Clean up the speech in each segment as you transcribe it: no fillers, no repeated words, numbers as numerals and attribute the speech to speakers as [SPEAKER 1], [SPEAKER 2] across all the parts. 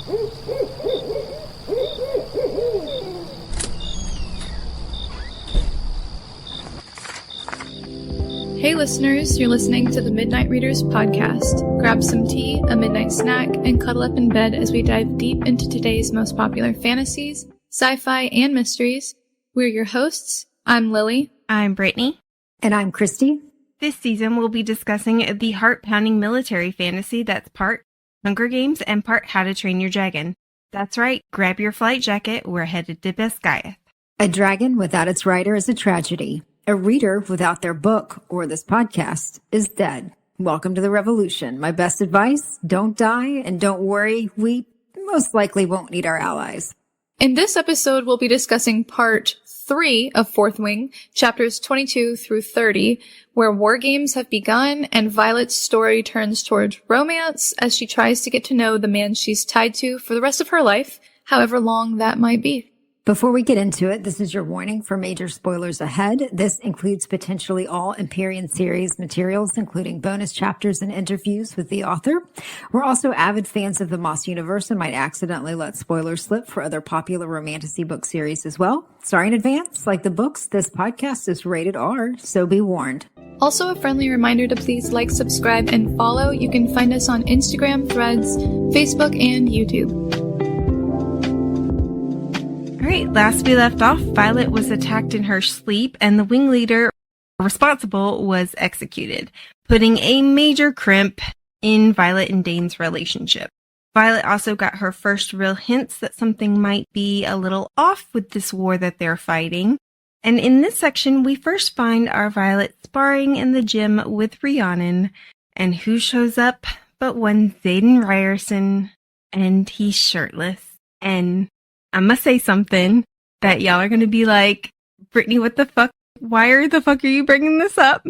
[SPEAKER 1] Hey listeners, you're listening to the Midnight Readers podcast. Grab some tea, a midnight snack, and cuddle up in bed as we dive deep into today's most popular fantasies, sci-fi, and mysteries. We're your hosts. I'm Lily.
[SPEAKER 2] I'm Brittany.
[SPEAKER 3] And I'm Christy.
[SPEAKER 2] This season we'll be discussing the heart-pounding military fantasy that's part Hunger Games and part How to Train Your Dragon. That's right, grab your flight jacket, we're headed to Sgaeyl.
[SPEAKER 3] A dragon without its rider is a tragedy. A reader without their book or this podcast is dead. Welcome to the revolution. My best advice, don't die and don't worry. We most likely won't need our allies.
[SPEAKER 1] In this episode, we'll be discussing part 3 of Fourth Wing, chapters 22 through 30, where war games have begun and Violet's story turns towards romance as she tries to get to know the man she's tied to for the rest of her life, however long that might be.
[SPEAKER 3] Before we get into it, this is your warning for major spoilers ahead. This includes potentially all Empyrean series materials, including bonus chapters and interviews with the author. We're also avid fans of the Moss universe and might accidentally let spoilers slip for other popular romantasy book series as well. Sorry in advance. Like the books, this podcast is rated R, so be warned.
[SPEAKER 1] Also, a friendly reminder to please like, subscribe, and follow. You can find us on Instagram, Threads, Facebook, and YouTube.
[SPEAKER 2] Alright, last we left off, Violet was attacked in her sleep and the wing leader responsible was executed, putting a major crimp in Violet and Dane's relationship. Violet also got her first real hints that something might be a little off with this war that they're fighting. And in this section, we first find our Violet sparring in the gym with Rhiannon. And who shows up but one Xaden Ryerson, and he's shirtless. And I must say something that y'all are going to be like, Brittany, what the fuck? Why the fuck are you bringing this up?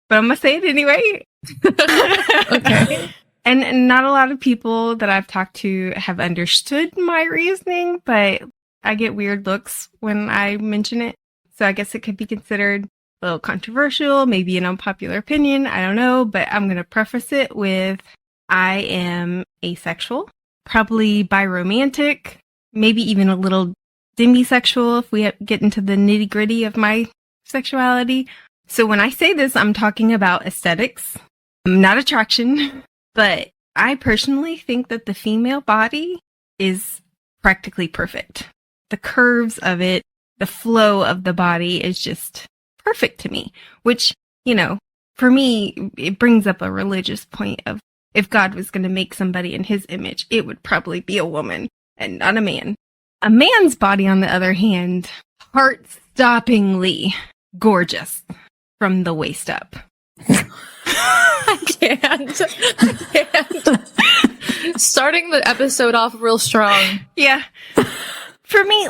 [SPEAKER 2] But I'm going to say it anyway.
[SPEAKER 1] Okay.
[SPEAKER 2] And not a lot of people that I've talked to have understood my reasoning, but I get weird looks when I mention it. So I guess it could be considered a little controversial, maybe an unpopular opinion. I don't know, but I'm going to preface it with I am asexual, probably biromantic, maybe even a little demisexual if we get into the nitty gritty of my sexuality. So when I say this, I'm talking about aesthetics, not attraction, but I personally think that the female body is practically perfect. The curves of it, the flow of the body is just perfect to me, which, you know, for me, it brings up a religious point of if God was going to make somebody in his image, it would probably be a woman and not a man. A man's body, on the other hand, heart-stoppingly gorgeous from the waist up.
[SPEAKER 1] I can't. Starting the episode off real strong.
[SPEAKER 2] Yeah. For me,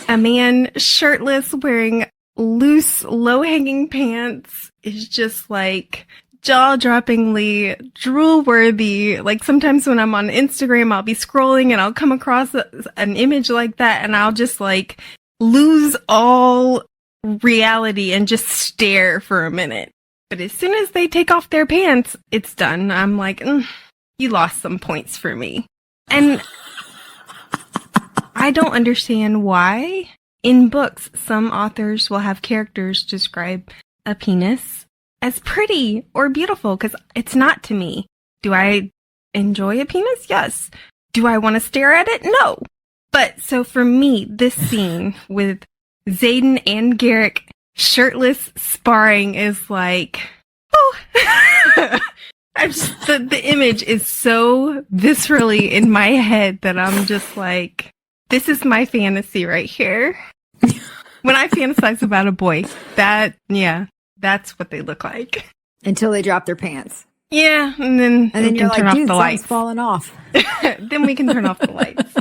[SPEAKER 2] a man shirtless wearing loose, low-hanging pants is just like jaw-droppingly drool-worthy. Like sometimes when I'm on Instagram, I'll be scrolling and I'll come across an image like that and I'll just like lose all reality and just stare for a minute. But as soon as they take off their pants, it's done. I'm like, you lost some points for me. And I don't understand why in books some authors will have characters describe a penis as pretty or beautiful, because it's not to me. Do I enjoy a penis? Yes. Do I want to stare at it? No. But so for me, this scene with Xaden and Garrick shirtless sparring is like, oh, the image is so viscerally in my head that I'm just like, this is my fantasy right here. When I fantasize about a boy, that's what they look like.
[SPEAKER 3] Until they drop their pants.
[SPEAKER 2] Yeah, and then we can turn off the lights.
[SPEAKER 3] Falling off.
[SPEAKER 2] Then we can turn off the lights.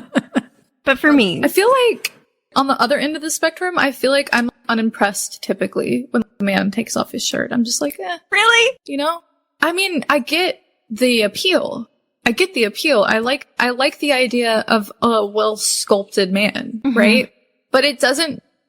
[SPEAKER 2] But for me,
[SPEAKER 1] I feel like on the other end of the spectrum, I feel like I'm unimpressed typically when a man takes off his shirt. I'm just like,
[SPEAKER 2] really?
[SPEAKER 1] You know? I mean, I get the appeal. I like the idea of a well-sculpted man, right? But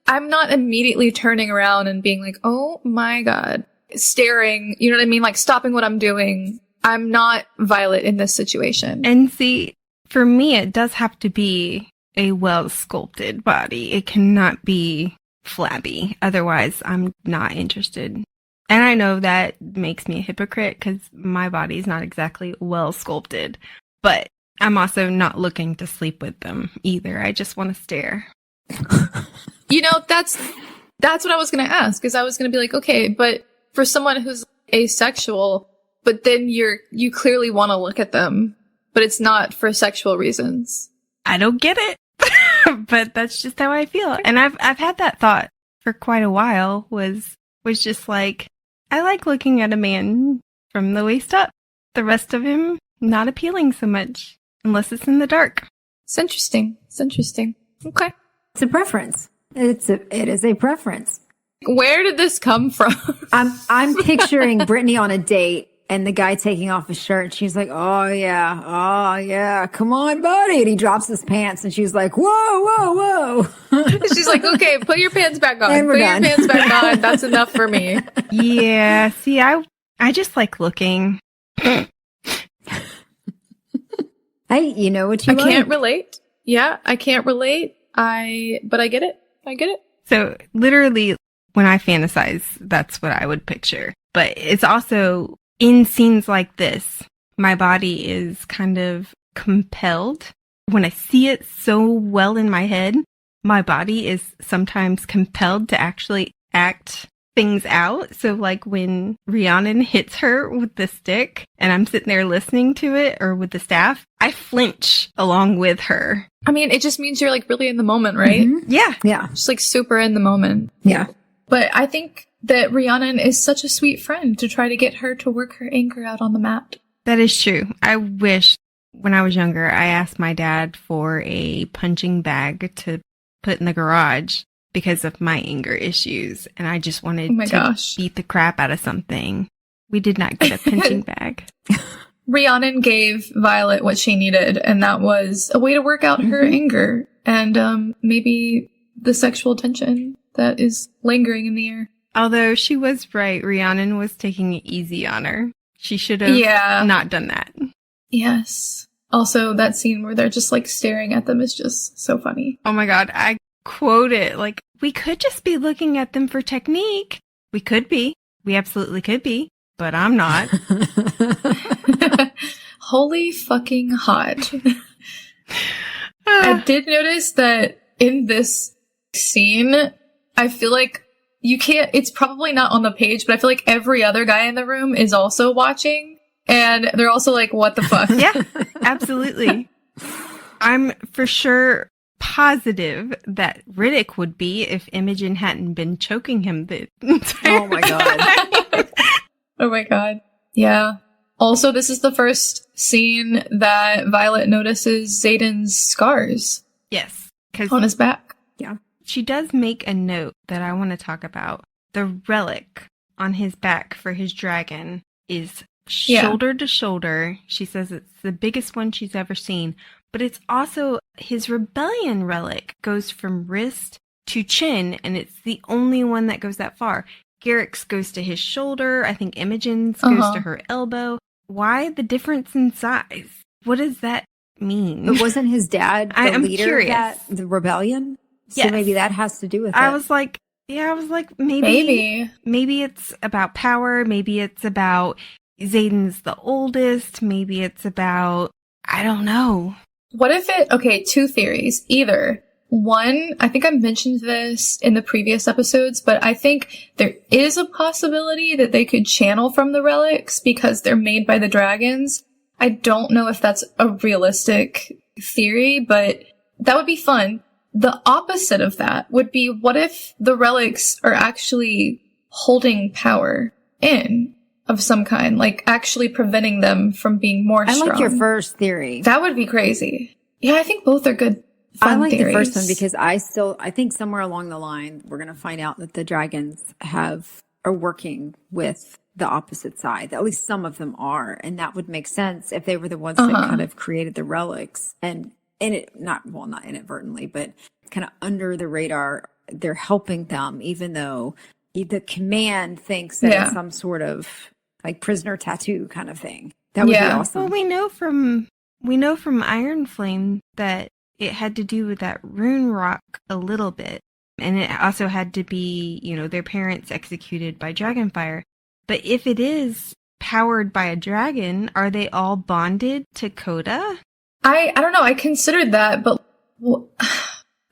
[SPEAKER 1] I'm not immediately turning around and being like, oh my God, staring, you know what I mean? Like stopping what I'm doing. I'm not Violet in this situation.
[SPEAKER 2] And see, for me, it does have to be a well-sculpted body. It cannot be flabby. Otherwise, I'm not interested. And I know that makes me a hypocrite because my body is not exactly well-sculpted. But I'm also not looking to sleep with them either. I just want to stare.
[SPEAKER 1] That's what I was going to ask, because I was going to be like, okay, but for someone who's asexual, but then you clearly want to look at them, but it's not for sexual reasons.
[SPEAKER 2] I don't get it. But that's just how I feel. And I've had that thought for quite a while, was just like, I like looking at a man from the waist up. The rest of him, not appealing so much, unless it's in the dark.
[SPEAKER 1] It's interesting. Okay.
[SPEAKER 3] It's a preference. It is a preference.
[SPEAKER 1] Where did this come from?
[SPEAKER 3] I'm picturing Brittany on a date and the guy taking off his shirt, and she's like, oh yeah, come on, buddy. And he drops his pants, and she's like, whoa.
[SPEAKER 1] She's like, okay, put your pants back on.
[SPEAKER 3] And we're
[SPEAKER 1] put
[SPEAKER 3] done.
[SPEAKER 1] Your pants back on. That's enough for me.
[SPEAKER 2] Yeah, see, I just like looking.
[SPEAKER 3] Hey, you know what you
[SPEAKER 1] I
[SPEAKER 3] like.
[SPEAKER 1] can't relate. Yeah, I can't relate. But I get it.
[SPEAKER 2] So literally, when I fantasize, that's what I would picture. But it's also in scenes like this, my body is kind of compelled. When I see it so well in my head, my body is sometimes compelled to actually act things out. So like when Rhiannon hits her with the stick and I'm sitting there listening to it, or with the staff, I flinch along with her.
[SPEAKER 1] I mean, it just means you're like really in the moment, right?
[SPEAKER 3] Mm-hmm.
[SPEAKER 2] Yeah.
[SPEAKER 1] Just like super in the moment.
[SPEAKER 3] Yeah.
[SPEAKER 1] But I think that Rhiannon is such a sweet friend to try to get her to work her anger out on the mat.
[SPEAKER 2] That is true. I wish when I was younger, I asked my dad for a punching bag to put in the garage because of my anger issues. And I just wanted to beat the crap out of something. We did not get a punching bag.
[SPEAKER 1] Rhiannon gave Violet what she needed, and that was a way to work out her anger and maybe the sexual tension that is lingering in the air.
[SPEAKER 2] Although she was right, Rhiannon was taking it easy on her. She should have not done that.
[SPEAKER 1] Yes. Also, that scene where they're just like staring at them is just so funny.
[SPEAKER 2] Oh my god, I quote it like, we could just be looking at them for technique. We could be. We absolutely could be. But I'm not.
[SPEAKER 1] Holy fucking hot. I did notice that in this scene, I feel like it's probably not on the page, but I feel like every other guy in the room is also watching, and they're also like, what the fuck?
[SPEAKER 2] Yeah, absolutely. I'm for sure positive that Riddick would be if Imogen hadn't been choking him the entire
[SPEAKER 3] Oh my god.
[SPEAKER 1] Oh my god. Yeah. Also, this is the first scene that Violet notices Xaden's scars.
[SPEAKER 2] Yes. 'Cause
[SPEAKER 1] on his back.
[SPEAKER 3] Yeah.
[SPEAKER 2] She does make a note that I want to talk about. The relic on his back for his dragon is shoulder to shoulder. She says it's the biggest one she's ever seen, but it's also his rebellion relic goes from wrist to chin, and it's the only one that goes that far. Garrick's goes to his shoulder. I think Imogen's goes to her elbow. Why the difference in size? What does that mean?
[SPEAKER 3] But wasn't his dad the leader of the rebellion? So maybe that has to do with it.
[SPEAKER 2] I was like, maybe it's about power. Maybe it's about Xaden's the oldest. Maybe it's about, I don't know.
[SPEAKER 1] What if two theories. Either one, I think I mentioned this in the previous episodes, but I think there is a possibility that they could channel from the relics because they're made by the dragons. I don't know if that's a realistic theory, but that would be fun. The opposite of that would be, what if the relics are actually holding power in of some kind, like actually preventing them from being more strong?
[SPEAKER 3] I like your first theory.
[SPEAKER 1] That would be crazy. Yeah, I think both are good.
[SPEAKER 3] I like
[SPEAKER 1] theories.
[SPEAKER 3] the first one because I think somewhere along the line, we're going to find out that the dragons are working with the opposite side. At least some of them are. And that would make sense if they were the ones that kind of created the relics, and not inadvertently, but kind of under the radar, they're helping them, even though the command thinks that it's some sort of like prisoner tattoo kind of thing. That would be awesome.
[SPEAKER 2] Well, we know from we know from Iron Flame that it had to do with that rune rock a little bit. And it also had to be, their parents executed by dragonfire. But if it is powered by a dragon, are they all bonded to Coda?
[SPEAKER 1] I don't know. I considered that, but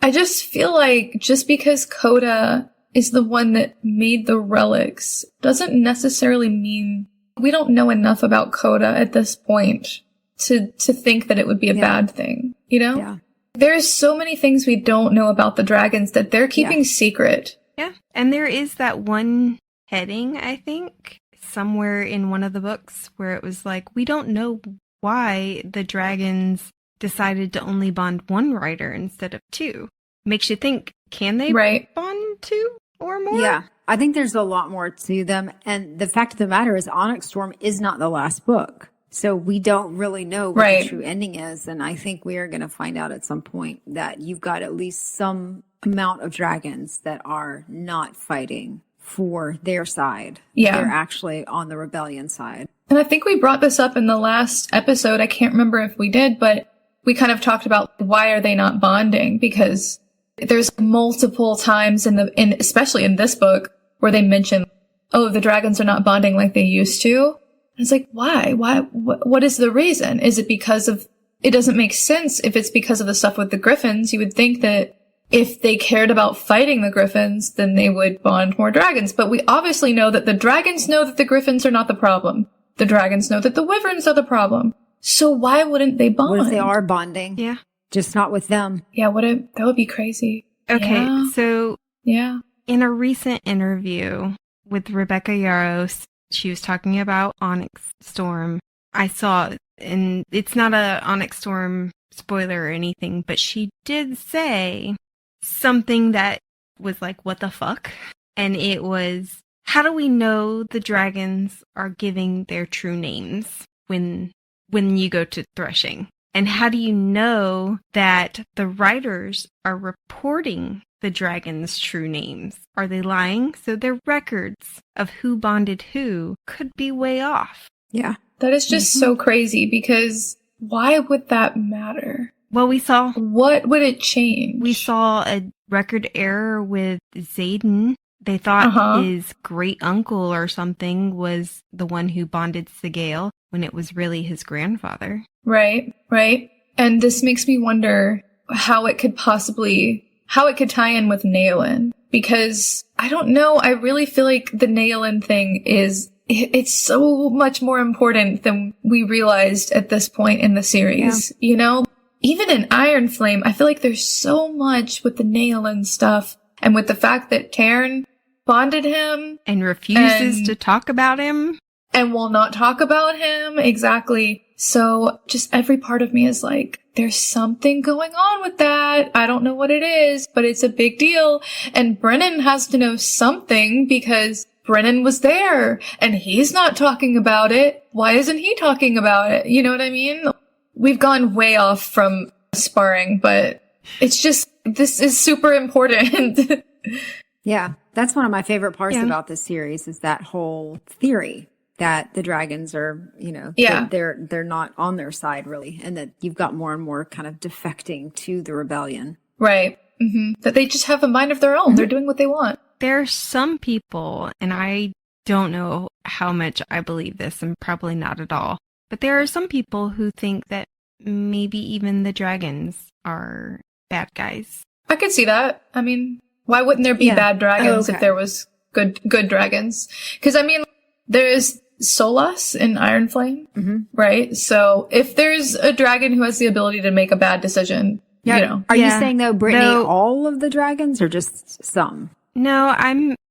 [SPEAKER 1] I just feel like just because Coda is the one that made the relics doesn't necessarily mean we don't know enough about Coda at this point to think that it would be a bad thing,
[SPEAKER 3] Yeah.
[SPEAKER 1] There's so many things we don't know about the dragons that they're keeping secret.
[SPEAKER 2] Yeah. And there is that one heading, I think, somewhere in one of the books where it was like, we don't know why the dragons decided to only bond one rider instead of two. Makes you think, can they bond two or more?
[SPEAKER 3] Yeah. I think there's a lot more to them. And the fact of the matter is Onyx Storm is not the last book. So we don't really know what the true ending is. And I think we are going to find out at some point that you've got at least some amount of dragons that are not fighting for their side.
[SPEAKER 1] Yeah.
[SPEAKER 3] They're actually on the rebellion side.
[SPEAKER 1] And I think we brought this up in the last episode. I can't remember if we did, but we kind of talked about why are they not bonding? Because there's multiple times especially in this book where they mention, oh, the dragons are not bonding like they used to. It's like, why? What is the reason? Is it because of, it doesn't make sense if it's because of the stuff with the griffins. You would think that if they cared about fighting the griffins, then they would bond more dragons. But we obviously know that the dragons know that the griffins are not the problem. The dragons know that the wyverns are the problem. So why wouldn't they bond?
[SPEAKER 3] What if they are bonding?
[SPEAKER 2] Yeah.
[SPEAKER 3] Just not with them.
[SPEAKER 1] Yeah, that would be crazy.
[SPEAKER 2] Okay, so
[SPEAKER 1] yeah.
[SPEAKER 2] In a recent interview with Rebecca Yaros, she was talking about Onyx Storm. I saw, and it's not a Onyx Storm spoiler or anything, but she did say something that was like, what the fuck? And it was, how do we know the dragons are giving their true names when you go to threshing? And how do you know that the writers are reporting the dragons' true names? Are they lying? So their records of who bonded who could be way off.
[SPEAKER 3] Yeah.
[SPEAKER 1] That is just so crazy because why would that matter?
[SPEAKER 2] Well,
[SPEAKER 1] what would it change?
[SPEAKER 2] We saw a record error with Xaden. They thought his great uncle or something was the one who bonded Sgaeyl when it was really his grandfather.
[SPEAKER 1] Right. And this makes me wonder how it could tie in with Naelin. Because I don't know, I really feel like the Naelin thing it's so much more important than we realized at this point in the series. Yeah. Even in Iron Flame, I feel like there's so much with the Naelin stuff and with the fact that Tairn bonded him
[SPEAKER 2] and refuses to talk about him
[SPEAKER 1] and will not talk about him. Exactly. So just every part of me is like, there's something going on with that. I don't know what it is, but it's a big deal. And Brennan has to know something because Brennan was there and he's not talking about it. Why isn't he talking about it? You know what I mean? We've gone way off from Sparring, but it's just, this is super important.
[SPEAKER 3] Yeah. That's one of my favorite parts about this series is that whole theory that the dragons are, they're not on their side really. And that you've got more and more kind of defecting to the rebellion.
[SPEAKER 1] Right. Mm-hmm. That they just have a mind of their own. Mm-hmm. They're doing what they want.
[SPEAKER 2] There are some people, and I don't know how much I believe this, and probably not at all, but there are some people who think that maybe even the dragons are bad guys.
[SPEAKER 1] I could see that. I mean, why wouldn't there be bad dragons if there was good dragons? Because, I mean, there's Solas in Iron Flame, right? So if there's a dragon who has the ability to make a bad decision,
[SPEAKER 3] Are you saying, though, Brittany, all of the dragons or just some?
[SPEAKER 2] No,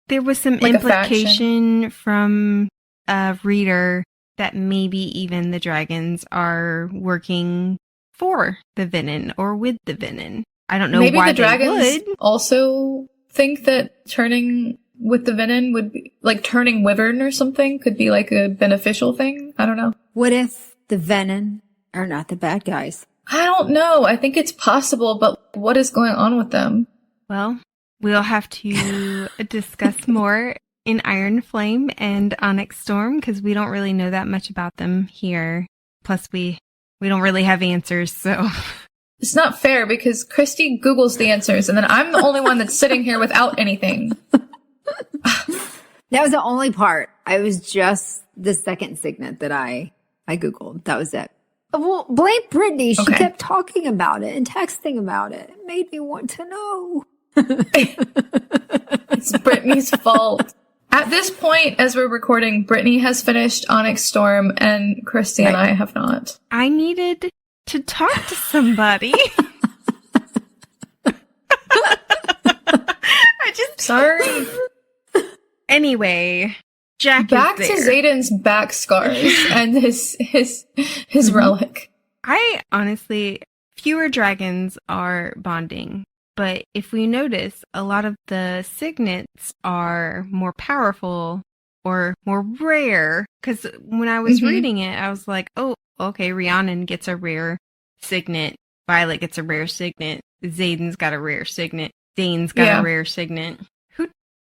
[SPEAKER 2] there was some
[SPEAKER 1] like
[SPEAKER 2] implication from a reader that maybe even the dragons are working for the Venin or with the Venin. I don't know
[SPEAKER 1] maybe
[SPEAKER 2] why
[SPEAKER 1] the dragons
[SPEAKER 2] they would.
[SPEAKER 1] Also think that turning with the Venin would be like turning Wyvern or something could be like a beneficial thing. I don't know.
[SPEAKER 3] What if the Venin are not the bad guys?
[SPEAKER 1] I don't know. I think it's possible, but what is going on with them?
[SPEAKER 2] Well, we'll have to discuss more in Iron Flame and Onyx Storm because we don't really know that much about them here. Plus, we we don't really have answers, so.
[SPEAKER 1] It's not fair because Christy Googles the answers and then I'm the only one that's sitting here without anything.
[SPEAKER 3] That was the only part. I was just the second signet that I Googled. That was it. Well, blame Brittany. She kept talking about it and texting about it. It made me want to know.
[SPEAKER 1] It's Brittany's fault. At this point, as we're recording, Brittany has finished Onyx Storm and Christy and I have not.
[SPEAKER 2] I needed to talk to somebody.
[SPEAKER 1] Sorry.
[SPEAKER 2] Anyway, Jack
[SPEAKER 1] back
[SPEAKER 2] is
[SPEAKER 1] to
[SPEAKER 2] there.
[SPEAKER 1] Xaden's back scars and his relic.
[SPEAKER 2] I honestly, fewer dragons are bonding, but if we notice, a lot of the signets are more powerful or more rare. Because when I was reading it, I was like, oh, okay, Rhiannon gets a rare signet, Violet gets a rare signet, Xaden's got a rare signet, Dane's got a rare signet.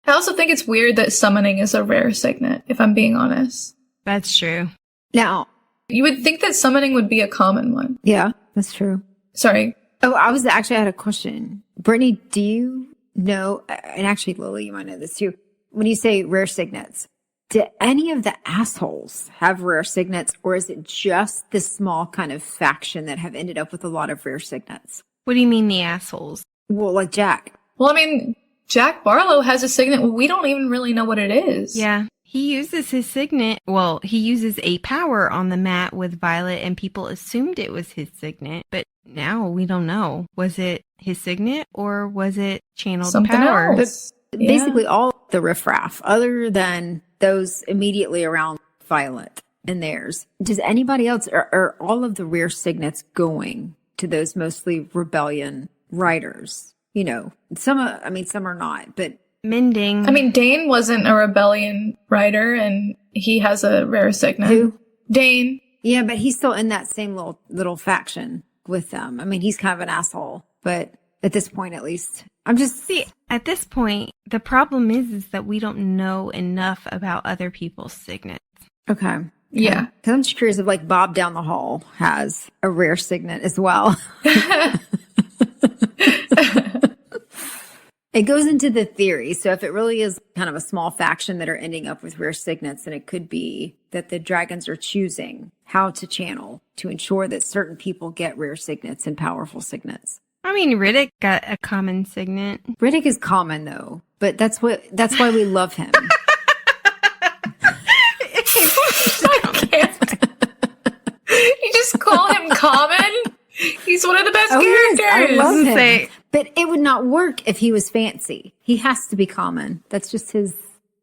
[SPEAKER 1] I also think it's weird that summoning is a rare signet, if I'm being honest.
[SPEAKER 2] That's true.
[SPEAKER 3] Now,
[SPEAKER 1] you would think that summoning would be a common one.
[SPEAKER 3] Yeah, that's true.
[SPEAKER 1] Sorry.
[SPEAKER 3] Oh, I had a question. Brittany, do you know, and actually Lily, you might know this too. When you say rare signets, do any of the assholes have rare signets, or is it just this small kind of faction that have ended up with a lot of rare signets?
[SPEAKER 2] What do you mean the assholes?
[SPEAKER 3] Well, like Jack.
[SPEAKER 1] Well, I mean, Jack Barlow has a signet. We don't even really know what it is.
[SPEAKER 2] Yeah. He uses his signet. Well, he uses a power on the mat with Violet, and people assumed it was his signet. But now we don't know. Was it his signet or was it channeled
[SPEAKER 1] Something
[SPEAKER 2] power?
[SPEAKER 1] else.
[SPEAKER 3] But basically all the riffraff, other than those immediately around Violet and theirs. Does anybody else, or all of the rare signets going to those mostly rebellion riders? You know, some are not, but
[SPEAKER 2] Mending.
[SPEAKER 1] I mean, Dane wasn't a rebellion rider, and he has a rare signet.
[SPEAKER 3] Who?
[SPEAKER 1] Dane.
[SPEAKER 3] Yeah, but he's still in that same little faction with them. I mean, he's kind of an asshole, but at this point, at least,
[SPEAKER 2] at this point, the problem is that we don't know enough about other people's signets.
[SPEAKER 3] Okay.
[SPEAKER 1] Yeah.
[SPEAKER 3] Because I'm just curious if, like, Bob down the hall has a rare signet as well. It goes into the theory. So if it really is kind of a small faction that are ending up with rare signets, then it could be that the dragons are choosing how to channel to ensure that certain people get rare signets and powerful signets.
[SPEAKER 2] I mean, Riddick got a common signet.
[SPEAKER 3] Riddick is common though, but that's why we love him.
[SPEAKER 1] You just call him common? He's one of the best characters.
[SPEAKER 3] Yes, I love him. But it would not work if he was fancy. He has to be common. That's just his.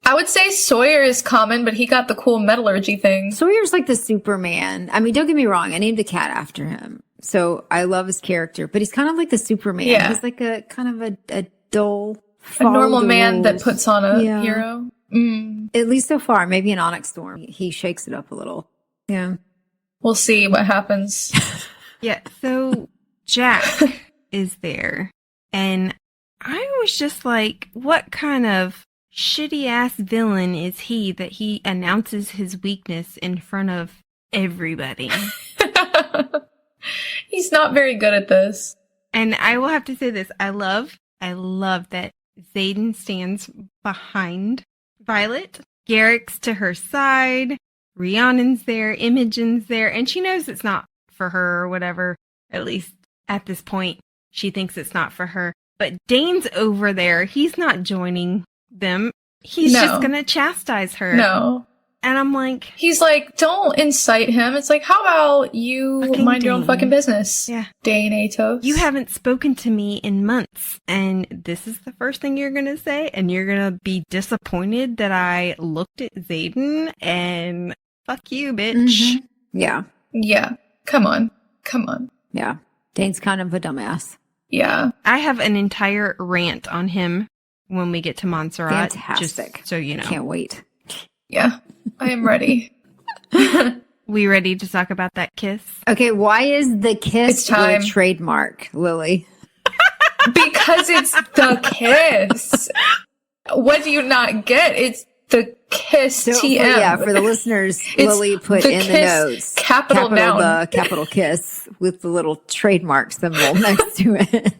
[SPEAKER 1] I would say Sawyer is common, but he got the cool metallurgy thing.
[SPEAKER 3] Sawyer's like the Superman. I mean, don't get me wrong. I named a cat after him. So I love his character, but he's kind of like the Superman.
[SPEAKER 1] Yeah.
[SPEAKER 3] He's like a kind of a dull,
[SPEAKER 1] A normal man
[SPEAKER 3] rules.
[SPEAKER 1] that puts on a hero. Mm.
[SPEAKER 3] At least so far. Maybe in Onyx Storm, he shakes it up a little. Yeah.
[SPEAKER 1] We'll see what happens.
[SPEAKER 2] Yeah, so Jack is there, and I was just like, what kind of shitty-ass villain is he that he announces his weakness in front of everybody?
[SPEAKER 1] He's not very good at this.
[SPEAKER 2] And I will have to say this, I love that Xaden stands behind Violet, Garrick's to her side, Rhiannon's there, Imogen's there, and she knows it's not for her or whatever. At least at this point, she thinks it's not for her. But Dane's over there. He's not joining them. He's just going to chastise her.
[SPEAKER 1] No.
[SPEAKER 2] And I'm like...
[SPEAKER 1] He's like, don't incite him. It's like, how about you mind your own fucking business?
[SPEAKER 2] Yeah.
[SPEAKER 1] Dane Atos.
[SPEAKER 2] You haven't spoken to me in months, and this is the first thing you're going to say, and you're going to be disappointed that I looked at Xaden, and fuck you, bitch.
[SPEAKER 3] Mm-hmm. Yeah.
[SPEAKER 1] Yeah. Come on.
[SPEAKER 3] Yeah. Dane's kind of a dumbass.
[SPEAKER 1] Yeah.
[SPEAKER 2] I have an entire rant on him when we get to Montserrat.
[SPEAKER 3] Fantastic.
[SPEAKER 2] Just so you know.
[SPEAKER 3] Can't wait.
[SPEAKER 1] Yeah. I am ready.
[SPEAKER 2] We ready to talk about that kiss?
[SPEAKER 3] Okay, why is the kiss
[SPEAKER 1] time.
[SPEAKER 3] your trademark, Lily?
[SPEAKER 1] Because it's the kiss. What do you not get? the kiss
[SPEAKER 3] So,
[SPEAKER 1] TM.
[SPEAKER 3] yeah, for the listeners, Lily put
[SPEAKER 1] the
[SPEAKER 3] in the
[SPEAKER 1] kiss,
[SPEAKER 3] notes
[SPEAKER 1] capital noun.
[SPEAKER 3] the capital kiss with the little trademark symbol next to it.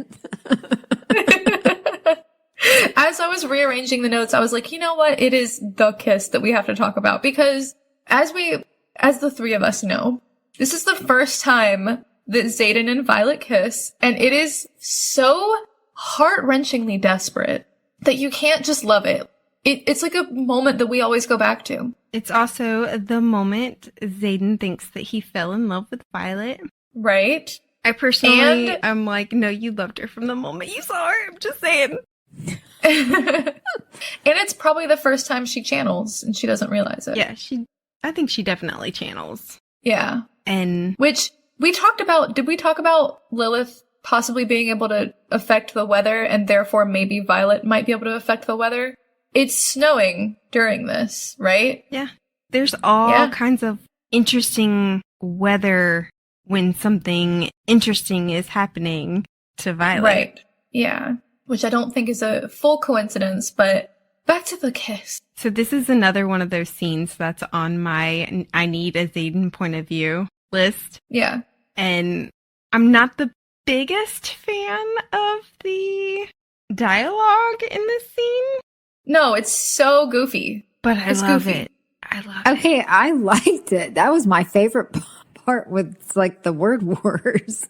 [SPEAKER 1] As I was rearranging the notes, I was like, you know what? It is the kiss that we have to talk about because as the three of us know, this is the first time that Xaden and Violet kiss, and it is so heart-wrenchingly desperate that you can't just love it. It's like a moment that we always go back to.
[SPEAKER 2] It's also the moment Xaden thinks that he fell in love with Violet.
[SPEAKER 1] Right?
[SPEAKER 2] I personally, I'm like, no, you loved her from the moment you saw her. I'm just saying.
[SPEAKER 1] And it's probably the first time she channels and she doesn't realize it.
[SPEAKER 2] Yeah, I think she definitely channels.
[SPEAKER 1] Yeah.
[SPEAKER 2] And
[SPEAKER 1] which we talked about, did we talk about Lilith possibly being able to affect the weather and therefore maybe Violet might be able to affect the weather? It's snowing during this, right?
[SPEAKER 2] Yeah. There's all kinds of interesting weather when something interesting is happening to Violet.
[SPEAKER 1] Right. Yeah. Which I don't think is a full coincidence, but back to the kiss.
[SPEAKER 2] So this is another one of those scenes that's on my I need a Xaden point of view list.
[SPEAKER 1] Yeah.
[SPEAKER 2] And I'm not the biggest fan of the dialogue in this scene.
[SPEAKER 1] No, it's so goofy.
[SPEAKER 2] But I love
[SPEAKER 1] goofy.
[SPEAKER 2] it. I love it.
[SPEAKER 3] Okay, I liked it. That was my favorite part with like the word wars.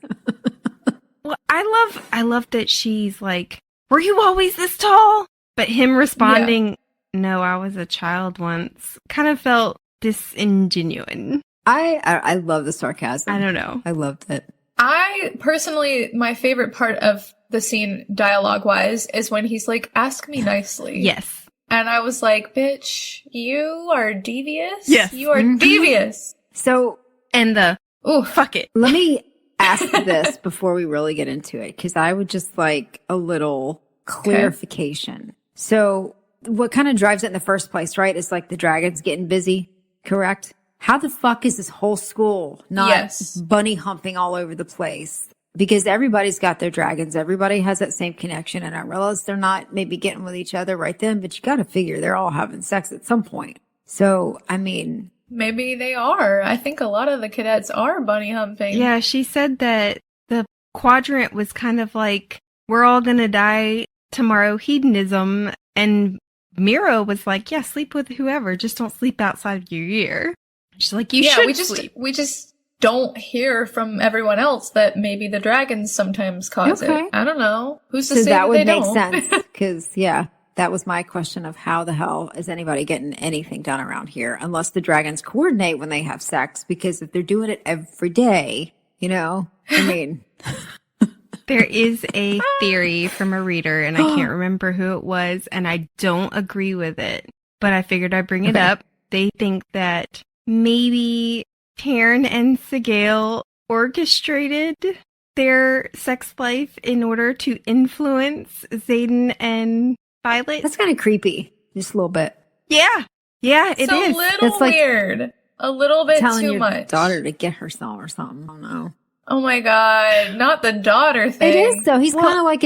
[SPEAKER 2] Well, I love that she's like, were you always this tall? But him responding, no, I was a child once, kind of felt disingenuine.
[SPEAKER 3] I love the sarcasm.
[SPEAKER 2] I don't know.
[SPEAKER 3] I loved it.
[SPEAKER 1] I personally, my favorite part of the scene dialogue-wise is when he's like, ask me nicely.
[SPEAKER 2] Yes.
[SPEAKER 1] And I was like, bitch, you are devious?
[SPEAKER 2] Yes.
[SPEAKER 1] You are devious.
[SPEAKER 3] So,
[SPEAKER 2] And fuck it.
[SPEAKER 3] let me ask this before we really get into it, because I would just like a little clarification. So, what kind of drives it in the first place, right? Is like the dragons getting busy, correct? How the fuck is this whole school not bunny humping all over the place? Because everybody's got their dragons. Everybody has that same connection. And I realize they're not maybe getting with each other right then, but you got to figure they're all having sex at some point. So, I mean,
[SPEAKER 1] maybe they are. I think a lot of the cadets are bunny humping.
[SPEAKER 2] Yeah, she said that the quadrant was kind of like, we're all going to die tomorrow hedonism. And Miro was like, yeah, sleep with whoever. Just don't sleep outside of your year. She's like, you should sleep.
[SPEAKER 1] We just don't hear from everyone else that maybe the dragons sometimes cause it. I don't know. Who's to say
[SPEAKER 3] that would
[SPEAKER 1] they
[SPEAKER 3] make
[SPEAKER 1] don't?
[SPEAKER 3] sense. Because, that was my question of how the hell is anybody getting anything done around here unless the dragons coordinate when they have sex? Because if they're doing it every day, I mean.
[SPEAKER 2] There is a theory from a reader, and I can't remember who it was, and I don't agree with it, but I figured I'd bring it up. They think that maybe Tairn and Sgaeyl orchestrated their sex life in order to influence Xaden and Violet.
[SPEAKER 3] That's kind of creepy. Just a little bit.
[SPEAKER 2] Yeah, it is.
[SPEAKER 1] It's a little weird. A little bit
[SPEAKER 3] telling
[SPEAKER 1] too
[SPEAKER 3] your
[SPEAKER 1] much.
[SPEAKER 3] daughter to get herself or something. I don't know.
[SPEAKER 1] Oh my god, not the daughter thing.
[SPEAKER 3] It is, though. He's kind of like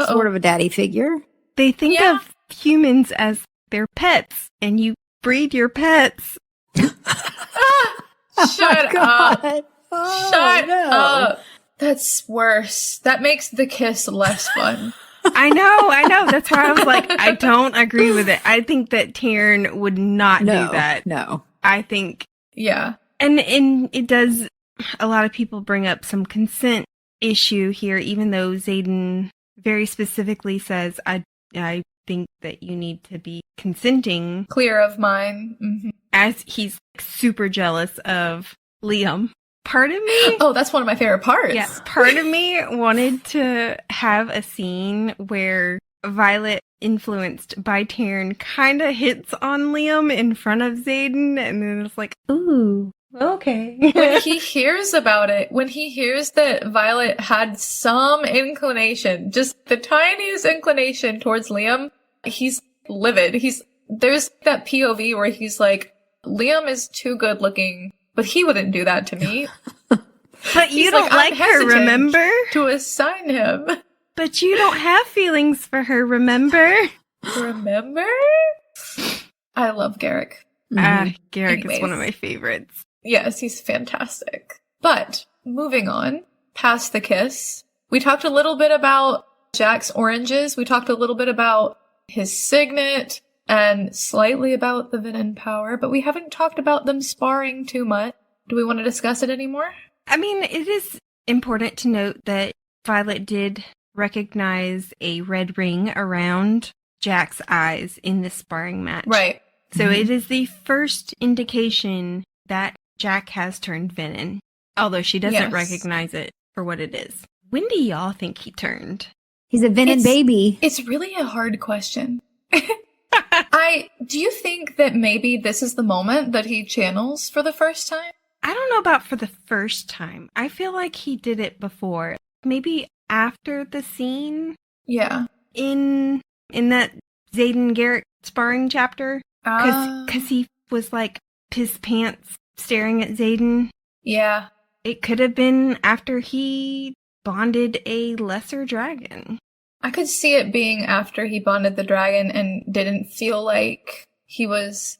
[SPEAKER 3] sort of a daddy figure.
[SPEAKER 2] They think of humans as their pets, and you breed your pets.
[SPEAKER 1] Shut up. Shut up. That's worse. That makes the kiss less fun.
[SPEAKER 2] I know. That's why I was like, I don't agree with it. I think that Tairn would not do that.
[SPEAKER 3] No.
[SPEAKER 2] I think.
[SPEAKER 1] Yeah.
[SPEAKER 2] And it does, a lot of people bring up some consent issue here, even though Xaden very specifically says, I think that you need to be consenting.
[SPEAKER 1] Clear of mine. Mm-hmm.
[SPEAKER 2] As he's super jealous of Liam. Part of me...
[SPEAKER 1] Oh, that's one of my favorite parts.
[SPEAKER 2] Yeah, part of me wanted to have a scene where Violet, influenced by Tairn, kind of hits on Liam in front of Xaden, and then it's like, ooh, okay.
[SPEAKER 1] When he hears about it, when he hears that Violet had some inclination, just the tiniest inclination towards Liam, he's livid. There's that POV where he's like, Liam is too good looking, but he wouldn't do that to me.
[SPEAKER 2] But you don't like her, remember?
[SPEAKER 1] To assign him.
[SPEAKER 2] But you don't have feelings for her, remember?
[SPEAKER 1] Remember? I love Garrick.
[SPEAKER 2] Garrick is one of
[SPEAKER 1] Anyways.
[SPEAKER 2] my favorites.
[SPEAKER 1] Yes, he's fantastic. But moving on, past the kiss, we talked a little bit about Jack's oranges. We talked a little bit about his signet and slightly about the venom power, but we haven't talked about them sparring too much. Do we want to discuss it anymore?
[SPEAKER 2] I mean, it is important to note that Violet did recognize a red ring around Jack's eyes in this sparring match.
[SPEAKER 1] Right.
[SPEAKER 2] So it is the first indication that Jack has turned venom, although she doesn't recognize it for what it is. When do y'all think he turned?
[SPEAKER 3] He's a venom baby.
[SPEAKER 1] It's really a hard question. Do you think that maybe this is the moment that he channels for the first time?
[SPEAKER 2] I don't know about for the first time. I feel like he did it before. Maybe after the scene.
[SPEAKER 1] Yeah.
[SPEAKER 2] In that Xaden Garrick sparring chapter. Because he was like piss pants staring at Xaden.
[SPEAKER 1] Yeah.
[SPEAKER 2] It could have been after he bonded a lesser dragon.
[SPEAKER 1] I could see it being after he bonded the dragon and didn't feel like he was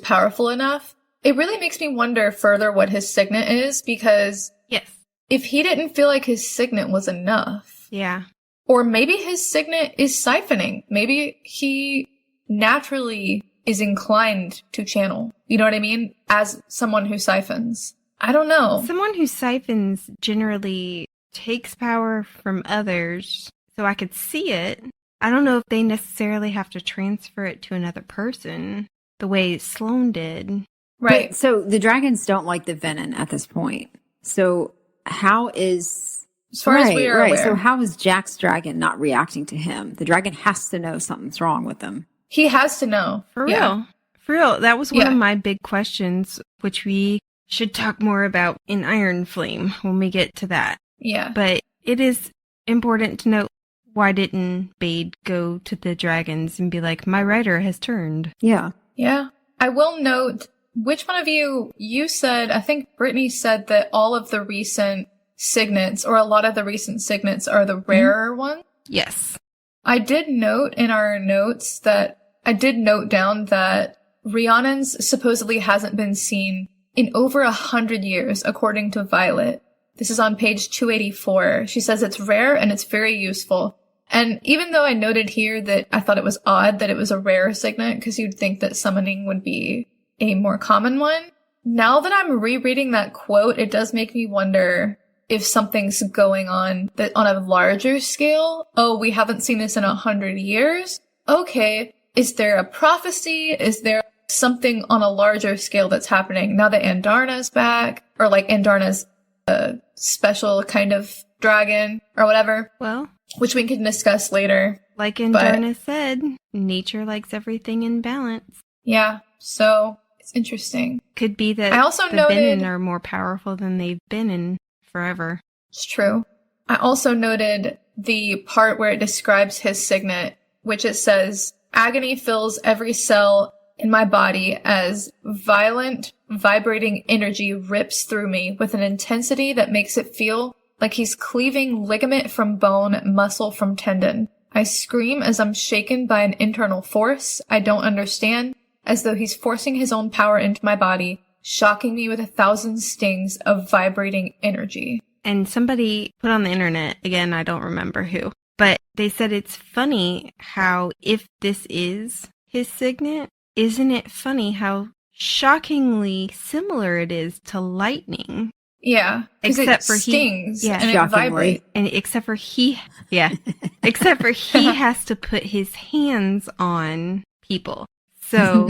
[SPEAKER 1] powerful enough. It really makes me wonder further what his signet is, because
[SPEAKER 2] yes,
[SPEAKER 1] if he didn't feel like his signet was enough.
[SPEAKER 2] Yeah.
[SPEAKER 1] Or maybe his signet is siphoning. Maybe he naturally is inclined to channel. You know what I mean? As someone who siphons. I don't know.
[SPEAKER 2] Someone who siphons generally takes power from others, so I could see it. I don't know if they necessarily have to transfer it to another person the way Sloane did.
[SPEAKER 1] Right.
[SPEAKER 3] But, so the dragons don't like the venom at this point. So how is...
[SPEAKER 1] As far as we are aware.
[SPEAKER 3] So how is Jack's dragon not reacting to him? The dragon has to know something's wrong with him.
[SPEAKER 1] He has to know.
[SPEAKER 2] For real. For real. That was one
[SPEAKER 1] Yeah.
[SPEAKER 2] of my big questions, which we should talk more about in Iron Flame when we get to that.
[SPEAKER 1] Yeah.
[SPEAKER 2] But it is important to note, why didn't Bade go to the dragons and be like, my rider has turned?
[SPEAKER 3] Yeah.
[SPEAKER 1] Yeah. I will note, which one of you said, I think Brittany said that all of the recent signets, or a lot of the recent signets, are the rarer ones.
[SPEAKER 2] Yes.
[SPEAKER 1] I did note in our notes that, I did note down that Rhiannon's supposedly hasn't been seen in over 100 years, according to Violet. This is on page 284. She says it's rare and it's very useful. And even though I noted here that I thought it was odd that it was a rare signet, because you'd think that summoning would be a more common one, now that I'm rereading that quote, it does make me wonder if something's going on that on a larger scale. Oh, we haven't seen this in 100 years. Okay. Is there a prophecy? Is there something on a larger scale that's happening now that Andarna's back? Or like Andarna's a special kind of dragon or whatever?
[SPEAKER 2] Well,
[SPEAKER 1] Which we can discuss later.
[SPEAKER 2] like Andarna said, nature likes everything in balance.
[SPEAKER 1] Yeah. So it's interesting.
[SPEAKER 2] Could be that
[SPEAKER 1] I also
[SPEAKER 2] the
[SPEAKER 1] noted-
[SPEAKER 2] Venin are more powerful than they've been in forever.
[SPEAKER 1] It's true. I also noted the part where it describes his signet, which it says, agony fills every cell in my body as violent, vibrating energy rips through me with an intensity that makes it feel like he's cleaving ligament from bone, muscle from tendon. I scream as I'm shaken by an internal force I don't understand, as though he's forcing his own power into my body, shocking me with 1,000 stings of vibrating energy.
[SPEAKER 2] And somebody put on the internet, again, I don't remember who, but they said it's funny how if this is his signet, isn't it funny how shockingly similar it is to lightning?
[SPEAKER 1] Yeah, because it stings and it vibrates.
[SPEAKER 2] And except for he has to put his hands on people. So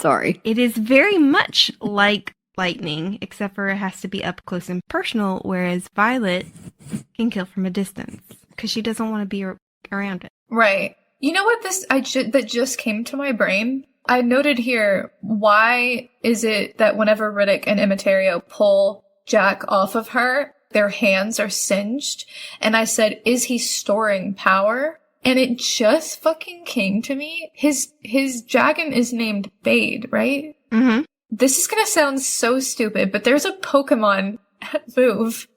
[SPEAKER 3] sorry.
[SPEAKER 2] It is very much like lightning, except for it has to be up close and personal, whereas Violet can kill from a distance because she doesn't want to be around it.
[SPEAKER 1] Right. You know what that just came to my brain? I noted here, why is it that whenever Riddick and Imitario pull Jack off of her, their hands are singed? And I said, is he storing power? And it just fucking came to me. His dragon is named Bade, right?
[SPEAKER 2] Mm-hmm.
[SPEAKER 1] This is gonna sound so stupid, but there's a Pokemon move.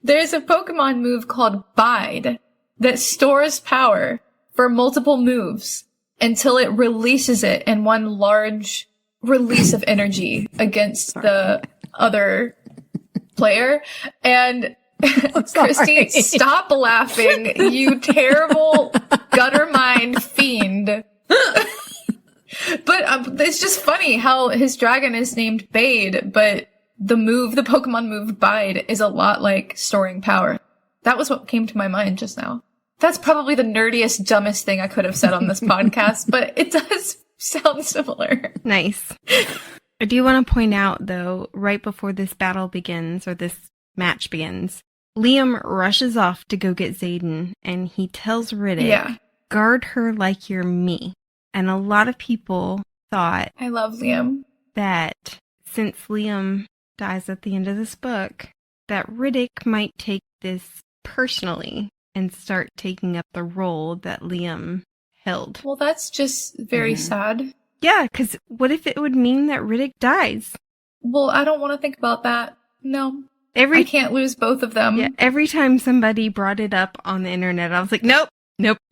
[SPEAKER 1] There's a Pokemon move called Bide that stores power for multiple moves. until it releases it in one large release of energy against the other player. And Christy, stop laughing, you terrible gutter mind fiend. But it's just funny how his dragon is named Bade, but the Pokemon move Bide is a lot like storing power. That was what came to my mind just now. That's probably the nerdiest, dumbest thing I could have said on this podcast, but it does sound similar.
[SPEAKER 2] Nice. I do want to point out, though, right before this battle begins, or this match begins, Liam rushes off to go get Xaden, and he tells Riddick, guard her like you're me. And a lot of people thought...
[SPEAKER 1] I love Liam.
[SPEAKER 2] ...that since Liam dies at the end of this book, that Riddick might take this personally and start taking up the role that Liam held.
[SPEAKER 1] Well, that's just very sad.
[SPEAKER 2] Yeah, because what if it would mean that Riddick dies?
[SPEAKER 1] Well, I don't want to think about that. No. I can't lose both of them.
[SPEAKER 2] Yeah, every time somebody brought it up on the internet, I was like, nope,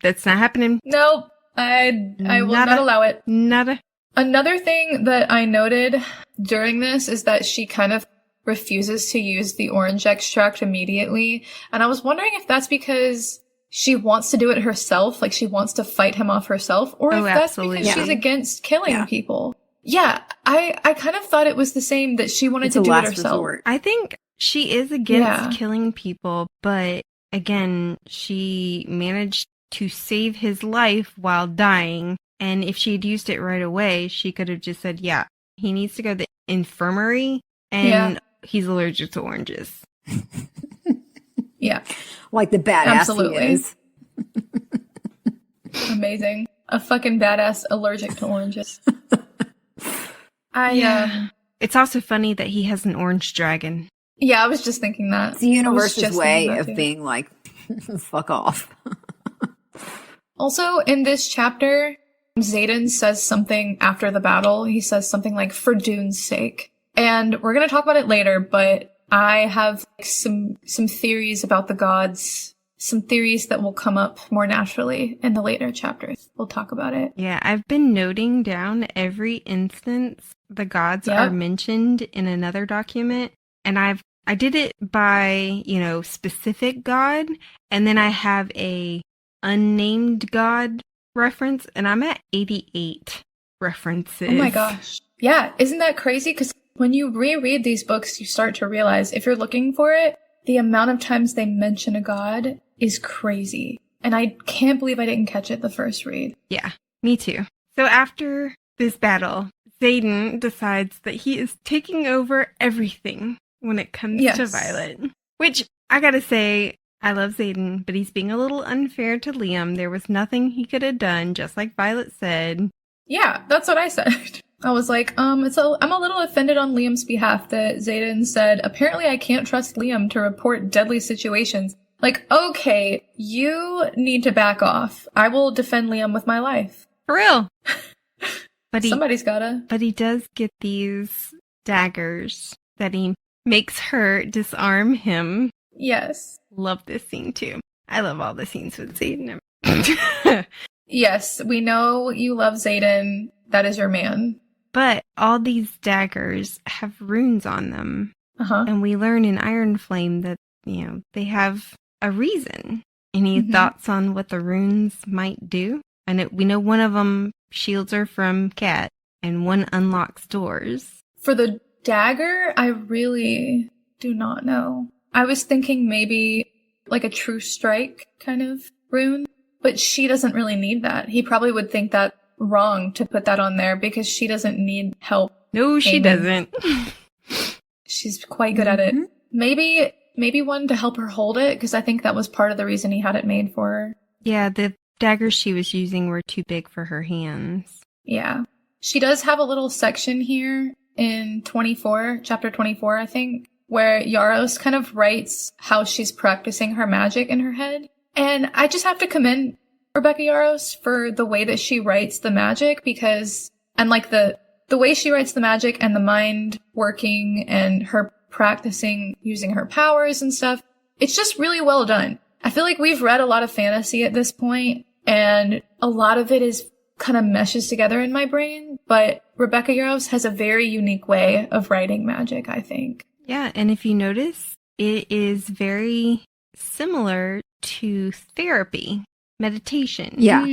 [SPEAKER 2] that's not happening.
[SPEAKER 1] Nope, I will not allow it.
[SPEAKER 2] Nada.
[SPEAKER 1] Another thing that I noted during this is that she kind of refuses to use the orange extract immediately. And I was wondering if that's because she wants to do it herself, like she wants to fight him off herself, or if that's because she's against killing people. Yeah, I kind of thought it was the same, that she wanted to do it herself.
[SPEAKER 3] Resort.
[SPEAKER 2] I think she is against killing people, but again, she managed to save his life while dying. And if she had used it right away, she could have just said, yeah, he needs to go to the infirmary and he's allergic to oranges.
[SPEAKER 1] Yeah.
[SPEAKER 3] Like the badass he is.
[SPEAKER 1] Amazing. A fucking badass allergic to oranges.
[SPEAKER 2] It's also funny that he has an orange dragon.
[SPEAKER 1] Yeah, I was just thinking that.
[SPEAKER 3] It's the universe's way of being like, fuck off.
[SPEAKER 1] Also, in this chapter, Xaden says something after the battle. He says something like, for Dune's sake. And we're going to talk about it later, but I have some theories about the gods, some theories that will come up more naturally in the later chapters. We'll talk about it.
[SPEAKER 2] Yeah, I've been noting down every instance the gods are mentioned in another document, and I did it by, specific god, and then I have a unnamed god reference, and I'm at 88 references.
[SPEAKER 1] Oh my gosh. Yeah, isn't that crazy? Because when you reread these books, you start to realize, if you're looking for it, the amount of times they mention a god is crazy. And I can't believe I didn't catch it the first read.
[SPEAKER 2] Yeah, me too. So after this battle, Xaden decides that he is taking over everything when it comes to Violet. Which, I gotta say, I love Xaden, but he's being a little unfair to Liam. There was nothing he could have done, just like Violet said.
[SPEAKER 1] Yeah, that's what I said. I was like, I'm a little offended on Liam's behalf that Xaden said, apparently I can't trust Liam to report deadly situations. Like, okay, you need to back off. I will defend Liam with my life.
[SPEAKER 2] For real.
[SPEAKER 1] Somebody's gotta.
[SPEAKER 2] But he does get these daggers that he makes her disarm him.
[SPEAKER 1] Yes.
[SPEAKER 2] Love this scene too. I love all the scenes with Xaden.
[SPEAKER 1] Yes, we know you love Xaden. That is your man.
[SPEAKER 2] But all these daggers have runes on them. And we learn in Iron Flame that, they have a reason. Any thoughts on what the runes might do? And we know one of them shields her from Cat, and one unlocks doors.
[SPEAKER 1] For the dagger, I really do not know. I was thinking maybe like a true strike kind of rune, but she doesn't really need that. He probably would think that wrong to put that on there because she doesn't need help.
[SPEAKER 2] No, she doesn't.
[SPEAKER 1] She's quite good at it. Maybe one to help her hold it, because I think that was part of the reason he had it made for her.
[SPEAKER 2] Yeah, the daggers she was using were too big for her hands.
[SPEAKER 1] Yeah. She does have a little section here in chapter 24, I think, where Yaros kind of writes how she's practicing her magic in her head. And I just have to commend Rebecca Yaros for the way that she writes the magic, because, and like the way she writes the magic and the mind working and her practicing using her powers and stuff, it's just really well done. I feel like we've read a lot of fantasy at this point, and a lot of it is kind of meshes together in my brain, but Rebecca Yarros has a very unique way of writing magic, I think.
[SPEAKER 2] Yeah, and if you notice, it is very similar to therapy, meditation.
[SPEAKER 3] Yeah.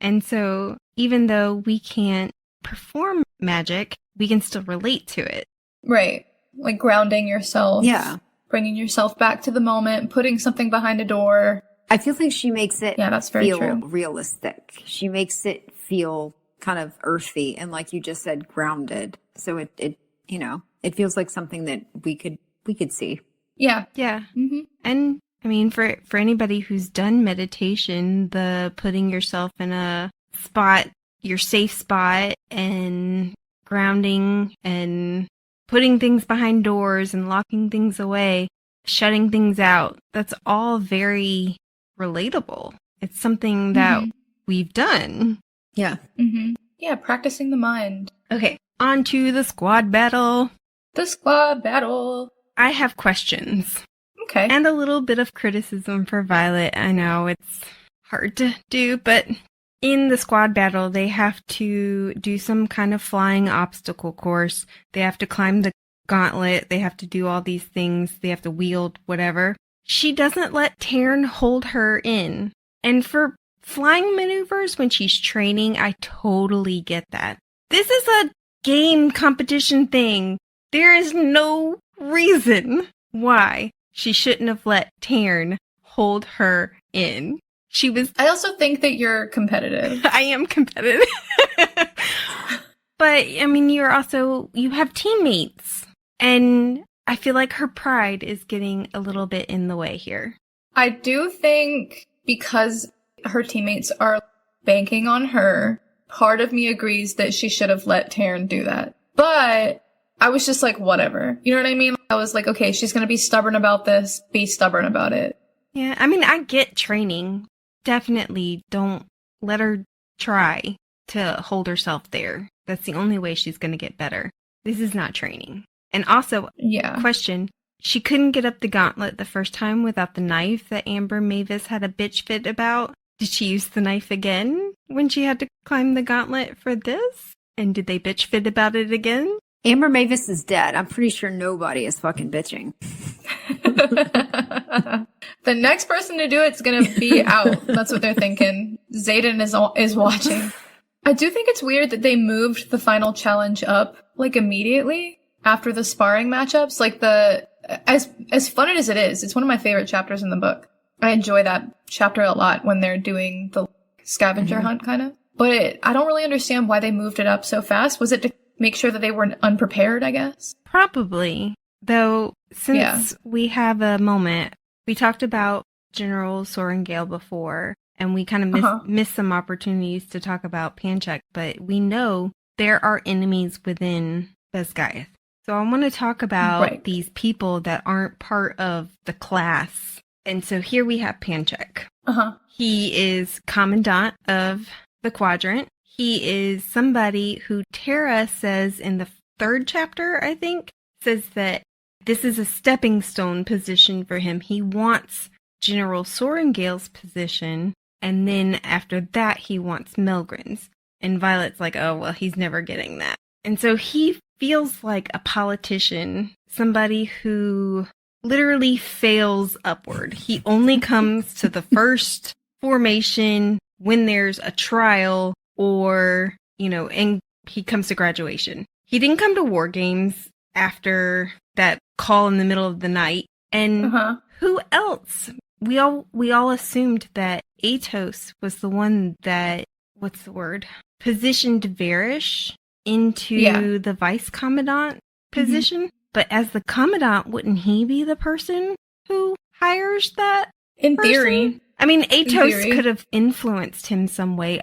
[SPEAKER 2] And so even though we can't perform magic, we can still relate to it.
[SPEAKER 1] Right. Like grounding yourself.
[SPEAKER 3] Yeah.
[SPEAKER 1] Bringing yourself back to the moment, putting something behind a door.
[SPEAKER 3] I feel like she makes it
[SPEAKER 1] that's very
[SPEAKER 3] feel
[SPEAKER 1] true.
[SPEAKER 3] realistic. She makes it feel kind of earthy and, like you just said, grounded. So it you know, it feels like something that we could see.
[SPEAKER 1] Yeah.
[SPEAKER 2] Yeah.
[SPEAKER 1] Mm-hmm.
[SPEAKER 2] And I mean, for anybody who's done meditation, the putting yourself in a spot, your safe spot, and grounding and putting things behind doors and locking things away, shutting things out, that's all very relatable. It's something that we've done.
[SPEAKER 3] Yeah.
[SPEAKER 1] Mm-hmm. Yeah, practicing the mind.
[SPEAKER 2] Okay, on to the squad battle.
[SPEAKER 1] The squad battle.
[SPEAKER 2] I have questions.
[SPEAKER 1] Okay.
[SPEAKER 2] And a little bit of criticism for Violet. I know it's hard to do, but in the squad battle, they have to do some kind of flying obstacle course. They have to climb the gauntlet. They have to do all these things. They have to wield whatever. She doesn't let Tairn hold her in. And for flying maneuvers when she's training, I totally get that. This is a game competition thing. There is no reason why she shouldn't have let Tairn hold her in. She was...
[SPEAKER 1] I also think that you're competitive.
[SPEAKER 2] I am competitive. But, I mean, you have teammates. And I feel like her pride is getting a little bit in the way here.
[SPEAKER 1] I do think because her teammates are banking on her, part of me agrees that she should have let Tairn do that. But I was just like, whatever. You know what I mean? I was like, okay, she's going to be stubborn about this. Be stubborn about it.
[SPEAKER 2] Yeah, I mean, I get training. Definitely don't let her try to hold herself there. That's the only way she's going to get better. This is not training. And also, question, she couldn't get up the gauntlet the first time without the knife that Amber Mavis had a bitch fit about. Did she use the knife again when she had to climb the gauntlet for this? And did they bitch fit about it again?
[SPEAKER 3] Amber Mavis is dead. I'm pretty sure nobody is fucking bitching.
[SPEAKER 1] The next person to do it's going to be out. That's what they're thinking. Xaden is watching. I do think it's weird that they moved the final challenge up, like, immediately after the sparring matchups. Like, as fun as it is, it's one of my favorite chapters in the book. I enjoy that chapter a lot when they're doing the scavenger hunt, kind of. But I don't really understand why they moved it up so fast. Was it to make sure that they weren't unprepared, I guess?
[SPEAKER 2] Probably. Though, since we have a moment, we talked about General Sorrengail before, and we kind of missed some opportunities to talk about Panchak, but we know there are enemies within Sgaeyl. So I want to talk about these people that aren't part of the class. And so here we have Panchak. He is commandant of the quadrant. He is somebody who Tara says in the 3rd chapter, I think, says that this is a stepping stone position for him. He wants General Sorrengail's position, and then after that, he wants Melgren's. And Violet's like, oh, well, he's never getting that. And so he feels like a politician, somebody who literally fails upward. He only comes to the first formation when there's a trial or, and he comes to graduation. He didn't come to war games after that call in the middle of the night. And who else? We all assumed that Atos was the one that, positioned Varish into the vice commandant position. But as the commandant, wouldn't he be the person who hires that
[SPEAKER 1] In
[SPEAKER 2] person?
[SPEAKER 1] theory.
[SPEAKER 2] I mean, Atos could have influenced him some way.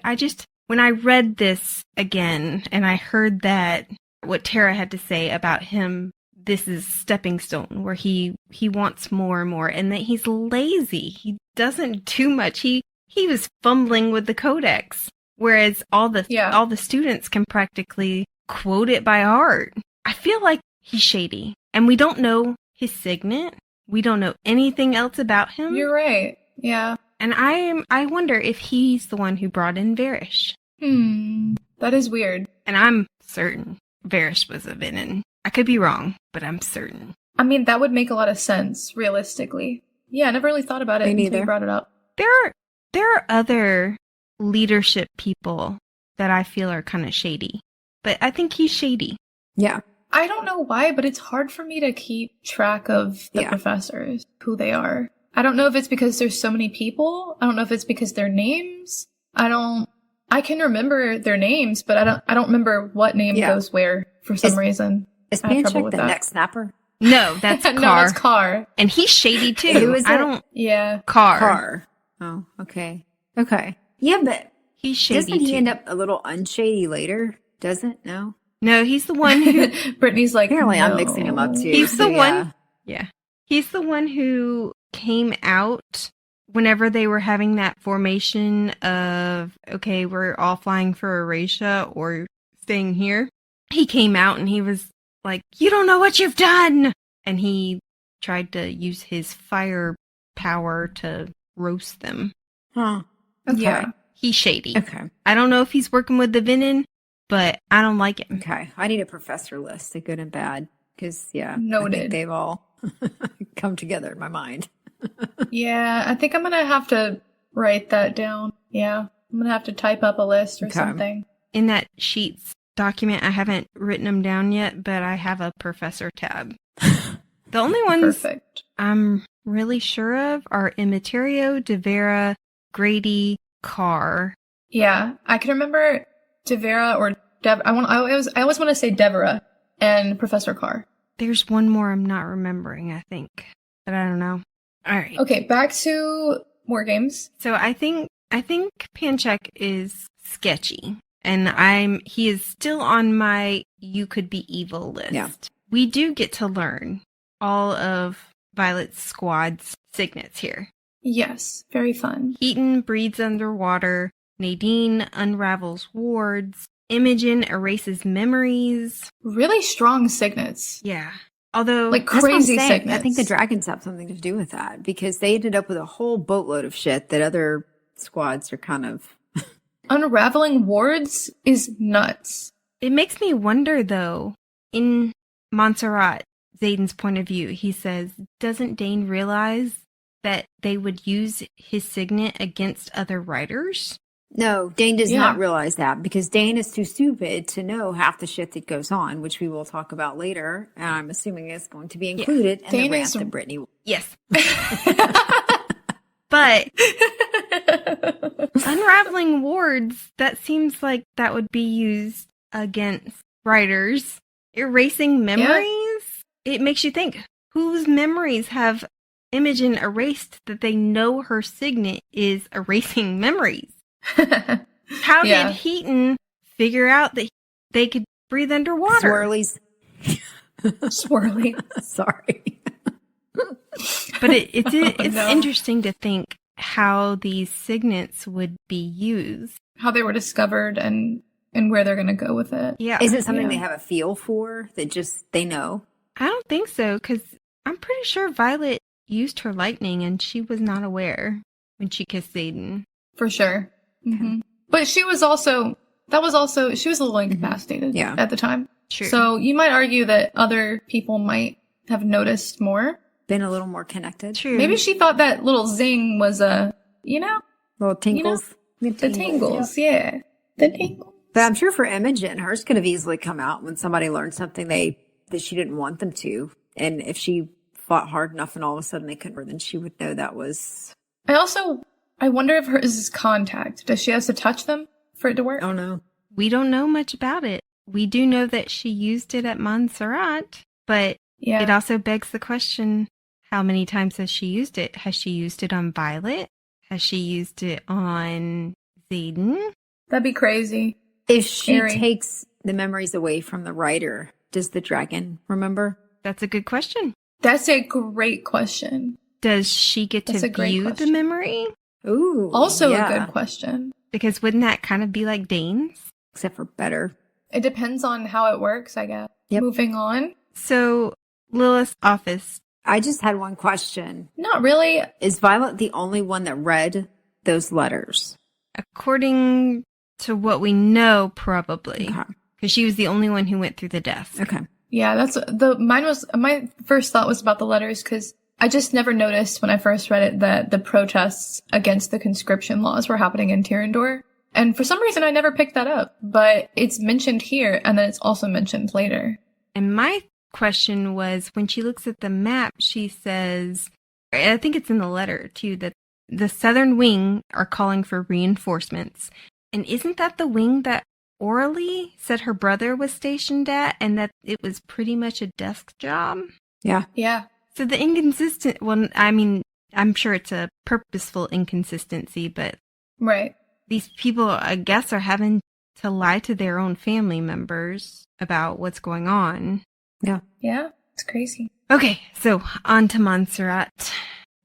[SPEAKER 2] When I read this again and I heard that, what Tara had to say about him, this is stepping stone, where he wants more and more, and that he's lazy. He doesn't do much. He was fumbling with the codex, whereas all the students can practically quote it by heart. I feel like he's shady, and we don't know his signet. We don't know anything else about him.
[SPEAKER 1] You're right. Yeah.
[SPEAKER 2] And I wonder if he's the one who brought in Varish.
[SPEAKER 1] That is weird.
[SPEAKER 2] And I'm certain Varys was a Venin. I could be wrong, but I'm certain.
[SPEAKER 1] I mean, that would make a lot of sense, realistically. Yeah, I never really thought about it until you brought it up.
[SPEAKER 2] There are other leadership people that I feel are kind of shady. But I think he's shady.
[SPEAKER 3] Yeah.
[SPEAKER 1] I don't know why, but it's hard for me to keep track of the professors, who they are. I don't know if it's because there's so many people. I don't know if it's because their names. I can remember their names, but I don't remember what name goes where for some reason.
[SPEAKER 3] Is Panchek the neck snapper?
[SPEAKER 2] No, that's Carr.
[SPEAKER 1] No, that's Carr.
[SPEAKER 2] And he's shady too.
[SPEAKER 3] Who is
[SPEAKER 1] it?
[SPEAKER 2] Carr.
[SPEAKER 3] Oh, okay. Okay. Yeah, but
[SPEAKER 2] he's shady
[SPEAKER 3] doesn't he
[SPEAKER 2] too.
[SPEAKER 3] end up a little unshady later? Doesn't? No?
[SPEAKER 2] No, he's the one who...
[SPEAKER 1] Brittany's like,
[SPEAKER 3] apparently
[SPEAKER 1] no.
[SPEAKER 3] I'm mixing him up too.
[SPEAKER 2] He's the one... Yeah. He's the one who came out whenever they were having that formation of, okay, we're all flying for Erasure or staying here. He came out and he was like, you don't know what you've done! And he tried to use his fire power to roast them.
[SPEAKER 3] Huh. Okay.
[SPEAKER 1] Yeah.
[SPEAKER 2] He's shady.
[SPEAKER 3] Okay.
[SPEAKER 2] I don't know if he's working with the Venin, but I don't like him.
[SPEAKER 3] Okay. I need a professor list, a good and bad. Because,
[SPEAKER 1] Noted.
[SPEAKER 3] I think they've all come together in my mind.
[SPEAKER 1] Yeah, I think I'm going to have to write that down. Yeah. I'm going to have to type up a list or something.
[SPEAKER 2] In that Sheets document, I haven't written them down yet, but I have a professor tab. The only ones I'm really sure of are Immaterio, Devera, Grady, Carr.
[SPEAKER 1] Yeah, I can remember Devera or I always want to say Devera and Professor Carr.
[SPEAKER 2] There's one more I'm not remembering, I think, but I don't know. All right.
[SPEAKER 1] Okay, back to War Games.
[SPEAKER 2] So I think Panchek is sketchy, and he is still on my you could be evil list.
[SPEAKER 3] Yeah.
[SPEAKER 2] We do get to learn all of Violet's squad's signets here.
[SPEAKER 1] Yes, very fun.
[SPEAKER 2] Heaton breathes underwater. Nadine unravels wards. Imogen erases memories.
[SPEAKER 1] Really strong signets.
[SPEAKER 2] Yeah. Although,
[SPEAKER 1] like crazy signets.
[SPEAKER 3] I think the dragons have something to do with that because they ended up with a whole boatload of shit that other squads are kind of...
[SPEAKER 1] Unraveling wards is nuts.
[SPEAKER 2] It makes me wonder, though, in Montserrat, Xaden's point of view, he says, doesn't Dane realize that they would use his signet against other riders?
[SPEAKER 3] No, Dane does not realize that because Dane is too stupid to know half the shit that goes on, which we will talk about later. And I'm assuming is going to be included in the rant that Brittany.
[SPEAKER 2] Yes. But unraveling wards, that seems like that would be used against riders. Erasing memories? It makes you think, whose memories have Imogen erased that they know her signet is erasing memories? How did Heaton figure out that they could breathe underwater?
[SPEAKER 3] Swirlies.
[SPEAKER 1] Swirly.
[SPEAKER 3] Sorry.
[SPEAKER 2] But it's interesting to think how these signets would be used.
[SPEAKER 1] How they were discovered and where they're going to go with it.
[SPEAKER 2] Yeah.
[SPEAKER 3] Is it something they have a feel for that just they know?
[SPEAKER 2] I don't think so, because I'm pretty sure Violet used her lightning and she was not aware when she kissed Xaden.
[SPEAKER 1] For sure. Mm-hmm. But she was also she was a little incapacitated at the time.
[SPEAKER 2] True.
[SPEAKER 1] So you might argue that other people might have noticed more.
[SPEAKER 3] Been a little more connected.
[SPEAKER 2] True.
[SPEAKER 1] Maybe she thought that little zing was
[SPEAKER 3] little tingles.
[SPEAKER 1] The tingles, yeah. The tingles.
[SPEAKER 3] But I'm sure for Imogen, hers could have easily come out when somebody learned something that she didn't want them to. And if she fought hard enough and all of a sudden they couldn't, then she would know that was...
[SPEAKER 1] I wonder if hers is contact. Does she have to touch them for it to work?
[SPEAKER 3] Oh, no.
[SPEAKER 2] We don't know much about it. We do know that she used it at Montserrat, but it also begs the question, how many times has she used it? Has she used it on Violet? Has she used it on Xaden?
[SPEAKER 1] That'd be crazy.
[SPEAKER 3] If she takes the memories away from the writer, does the dragon remember?
[SPEAKER 2] That's a good question.
[SPEAKER 1] That's a great question.
[SPEAKER 2] Does she get to view the memory?
[SPEAKER 3] Ooh.
[SPEAKER 1] Also a good question.
[SPEAKER 2] Because wouldn't that kind of be like Dane's?
[SPEAKER 3] Except for better.
[SPEAKER 1] It depends on how it works, I guess.
[SPEAKER 3] Yep.
[SPEAKER 1] Moving on.
[SPEAKER 2] So, Lilith's office.
[SPEAKER 3] I just had one question.
[SPEAKER 1] Not really.
[SPEAKER 3] Is Violet the only one that read those letters?
[SPEAKER 2] According to what we know, probably.
[SPEAKER 3] Okay.
[SPEAKER 2] Because she was the only one who went through the desk.
[SPEAKER 3] Okay.
[SPEAKER 1] Yeah, my first thought was about the letters because I just never noticed when I first read it that the protests against the conscription laws were happening in Tyrrendor. And for some reason I never picked that up, but it's mentioned here and then it's also mentioned later.
[SPEAKER 2] And my question was, when she looks at the map, she says, I think it's in the letter too, that the southern wing are calling for reinforcements. And isn't that the wing that Orally said her brother was stationed at, and that it was pretty much a desk job?
[SPEAKER 3] Yeah.
[SPEAKER 1] Yeah.
[SPEAKER 2] So the inconsistent, well, I mean, I'm sure it's a purposeful inconsistency, but
[SPEAKER 1] Right.
[SPEAKER 2] these people, I guess, are having to lie to their own family members about what's going on.
[SPEAKER 3] Yeah.
[SPEAKER 1] Yeah. It's crazy.
[SPEAKER 2] Okay, so on to Montserrat.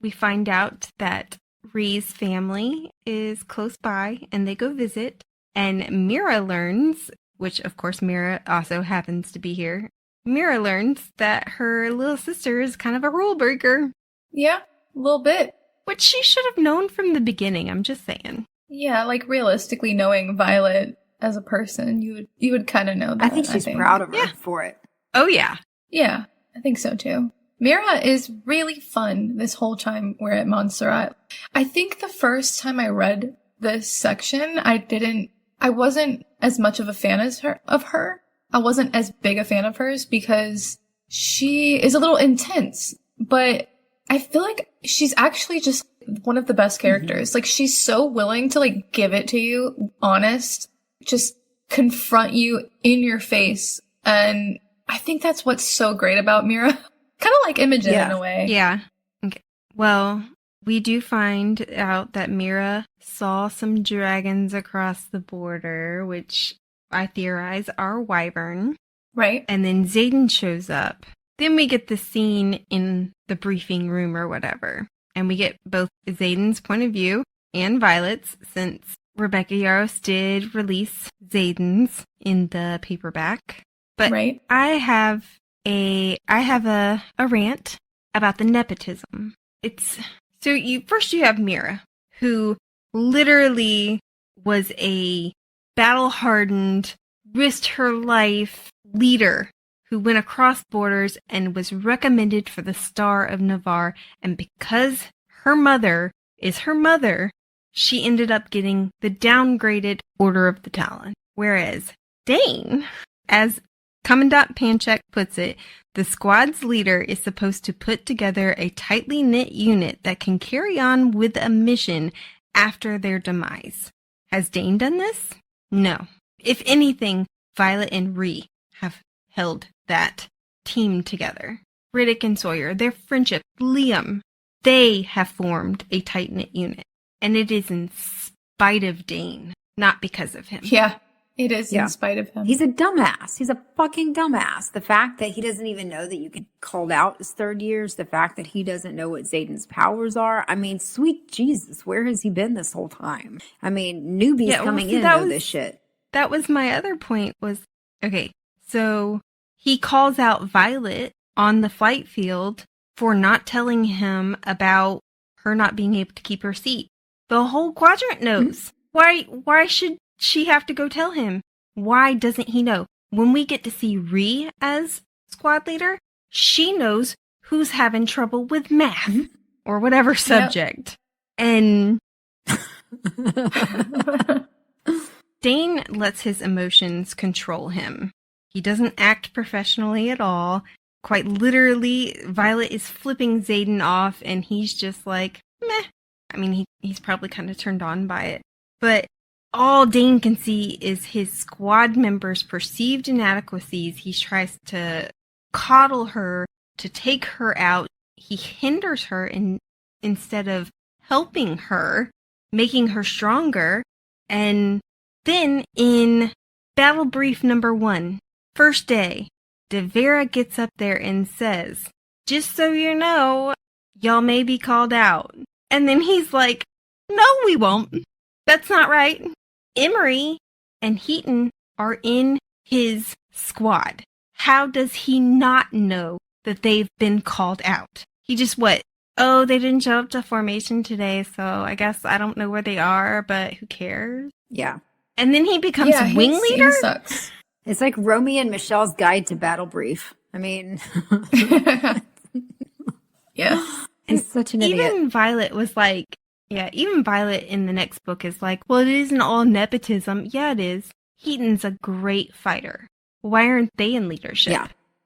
[SPEAKER 2] We find out that Rhee's family is close by, and they go visit. And Mira learns, which of course Mira also happens to be here, Mira learns that her little sister is kind of a rule breaker.
[SPEAKER 1] Yeah, a little bit.
[SPEAKER 2] Which she should have known from the beginning, I'm just saying.
[SPEAKER 1] Yeah, like realistically knowing Violet as a person, you would kind of know that.
[SPEAKER 3] I think she's proud of her for it.
[SPEAKER 2] Oh, yeah.
[SPEAKER 1] Yeah, I think so too. Mira is really fun this whole time we're at Montserrat. I think the first time I read this section, I wasn't as much of a fan of her. I wasn't as big a fan of hers because she is a little intense, but I feel like she's actually just one of the best characters. Like, she's so willing to, like, give it to you, honest, just confront you in your face. And I think that's what's so great about Mira. Kind of like Imogen in a way.
[SPEAKER 2] Yeah. Okay. Well, we do find out that Mira saw some dragons across the border, which I theorize are wyvern.
[SPEAKER 1] Right.
[SPEAKER 2] And then Xaden shows up. Then we get the scene in the briefing room or whatever. And we get both Xaden's point of view and Violet's, since Rebecca Yarros did release Xaden's in the paperback. But
[SPEAKER 1] right.
[SPEAKER 2] I have a rant about the nepotism. So you have Mira, who literally was a battle-hardened, risked her life leader who went across borders and was recommended for the Star of Navarre. And because her mother is her mother, she ended up getting the downgraded Order of the Talon. Whereas Dane, as Commandant Panchek puts it, the squad's leader is supposed to put together a tightly knit unit that can carry on with a mission after their demise. Has Dane done this? No. If anything, Violet and Rhee have held that team together. Riddick and Sawyer, their friendship, Liam, they have formed a tight-knit unit. And it is in spite of Dane, not because of him.
[SPEAKER 1] Yeah. It is in spite of him.
[SPEAKER 3] He's a dumbass. He's a fucking dumbass. The fact that he doesn't even know that you get called out his third years, the fact that he doesn't know what Xaden's powers are. I mean, sweet Jesus, where has he been this whole time? I mean, newbies coming in know this shit.
[SPEAKER 2] That was my other point was, okay, so he calls out Violet on the flight field for not telling him about her not being able to keep her seat. The whole quadrant knows. Why should she have to go tell him? Why doesn't he know? When we get to see Rhee as squad leader, she knows who's having trouble with math or whatever subject. And Dane lets his emotions control him. He doesn't act professionally at all. Quite literally, Violet is flipping Xaden off and he's just like, meh. I mean, he's probably kind of turned on by it. But all Dane can see is his squad members' perceived inadequacies. He tries to coddle her, to take her out. He hinders her instead of helping her, making her stronger. And then in battle brief number 1, first day, Devera gets up there and says, just so you know, y'all may be called out. And then he's like, no, we won't. That's not right. Emery and Heaton are in his squad. How does he not know that they've been called out? He just they didn't show up to formation today, so I guess I don't know where they are, but who cares?
[SPEAKER 3] Yeah.
[SPEAKER 2] And then he becomes wing leader?
[SPEAKER 1] He sucks.
[SPEAKER 3] It's like Romy and Michelle's Guide to Battle Brief. I mean,
[SPEAKER 1] Yes.
[SPEAKER 3] he's such an idiot.
[SPEAKER 2] Even Violet was like, even Violet in the next book is like, well, it isn't all nepotism. Yeah, it is. Heaton's a great fighter. Why aren't they in leadership?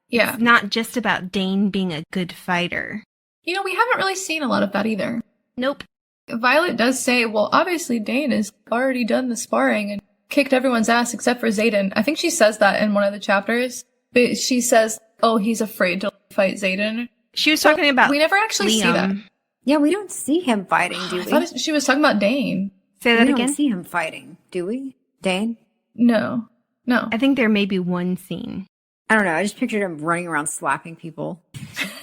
[SPEAKER 1] Yeah.
[SPEAKER 2] It's not just about Dane being a good fighter.
[SPEAKER 1] You know, we haven't really seen a lot of that either.
[SPEAKER 2] Nope.
[SPEAKER 1] Violet does say, well, obviously Dane has already done the sparring and kicked everyone's ass except for Xaden. I think she says that in one of the chapters. But she says, oh, he's afraid to fight Xaden.
[SPEAKER 2] She was talking about
[SPEAKER 1] We never actually see that.
[SPEAKER 3] Yeah, we don't see him fighting, do
[SPEAKER 1] I
[SPEAKER 3] we?
[SPEAKER 1] thought she was talking about Dane.
[SPEAKER 2] Say that
[SPEAKER 3] We
[SPEAKER 2] again.
[SPEAKER 3] don't see him fighting, do we? Dane?
[SPEAKER 1] No.
[SPEAKER 2] I think there may be one scene.
[SPEAKER 3] I don't know. I just pictured him running around slapping people.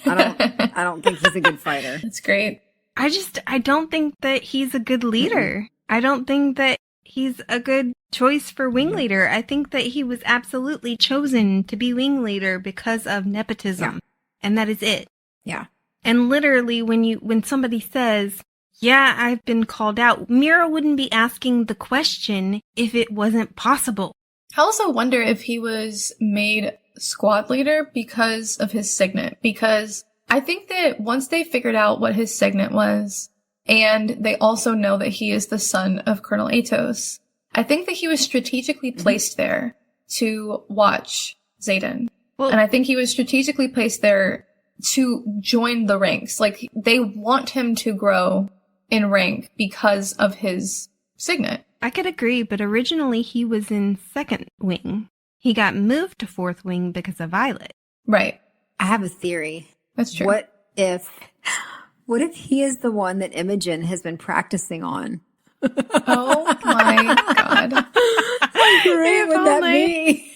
[SPEAKER 3] I don't think he's a good fighter.
[SPEAKER 1] That's great.
[SPEAKER 2] I don't think that he's a good leader. I don't think that he's a good choice for wing leader. I think that he was absolutely chosen to be wing leader because of nepotism.
[SPEAKER 3] Yeah.
[SPEAKER 2] And that is it.
[SPEAKER 3] Yeah.
[SPEAKER 2] And literally when somebody says, yeah, I've been called out, Mira wouldn't be asking the question if it wasn't possible.
[SPEAKER 1] I also wonder if he was made squad leader because of his signet, because I think that once they figured out what his signet was, and they also know that he is the son of Colonel Atos, I think that he was strategically placed there to watch Xaden.
[SPEAKER 2] Well,
[SPEAKER 1] And I think he was strategically placed there to join the ranks. Like, they want him to grow in rank because of his signet.
[SPEAKER 2] I could agree, but originally he was in second wing. He got moved to fourth wing because of Violet.
[SPEAKER 1] Right.
[SPEAKER 3] I have a theory.
[SPEAKER 1] That's true.
[SPEAKER 3] What if he is the one that Imogen has been practicing on?
[SPEAKER 1] Oh my god.
[SPEAKER 3] How great would that be?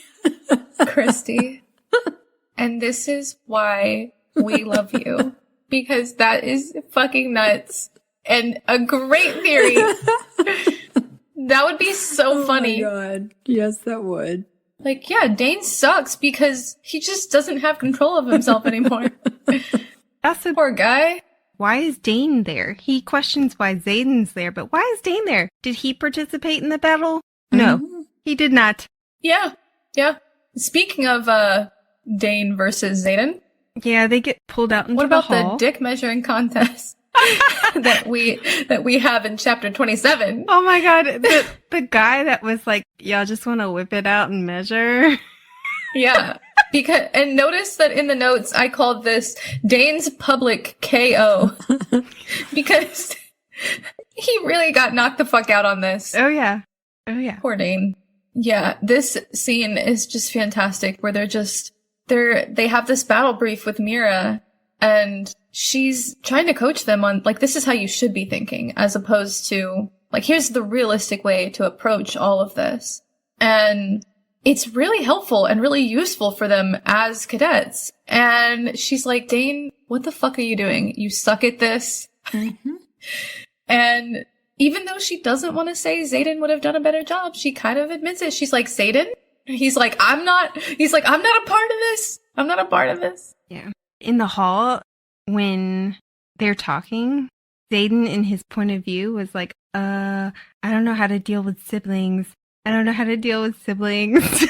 [SPEAKER 1] Christy. And this is why we love you. Because that is fucking nuts. And a great theory. That would be so funny.
[SPEAKER 3] Oh my god. Yes, that would.
[SPEAKER 1] Like, yeah, Dane sucks because he just doesn't have control of himself anymore.
[SPEAKER 2] That's the
[SPEAKER 1] Poor guy.
[SPEAKER 2] Why is Dane there? He questions why Xaden's there, but why is Dane there? Did he participate in the battle? No, he did not.
[SPEAKER 1] Yeah. Speaking of Dane versus Xaden,
[SPEAKER 2] Yeah, they get pulled out into
[SPEAKER 1] what about
[SPEAKER 2] the hall.
[SPEAKER 1] the dick measuring contest that we have in chapter 27?
[SPEAKER 2] Oh my god, the guy that was like, y'all just want to whip it out and measure?
[SPEAKER 1] Yeah. And notice that in the notes I called this Dane's public KO because he really got knocked the fuck out on this.
[SPEAKER 2] Oh yeah.
[SPEAKER 1] Poor Dane. Yeah, this scene is just fantastic where they have this battle brief with Mira and she's trying to coach them on, like, this is how you should be thinking as opposed to, like, here's the realistic way to approach all of this. And it's really helpful and really useful for them as cadets. And she's like, Dane, what the fuck are you doing? You suck at this.
[SPEAKER 3] Mm-hmm.
[SPEAKER 1] And even though she doesn't want to say Xaden would have done a better job, she kind of admits it. She's like, Xaden? He's like, I'm not a part of this. I'm not a part of this.
[SPEAKER 2] Yeah. In the hall, when they're talking, Xaden, in his point of view, was like, I don't know how to deal with siblings. I don't know how to deal with siblings.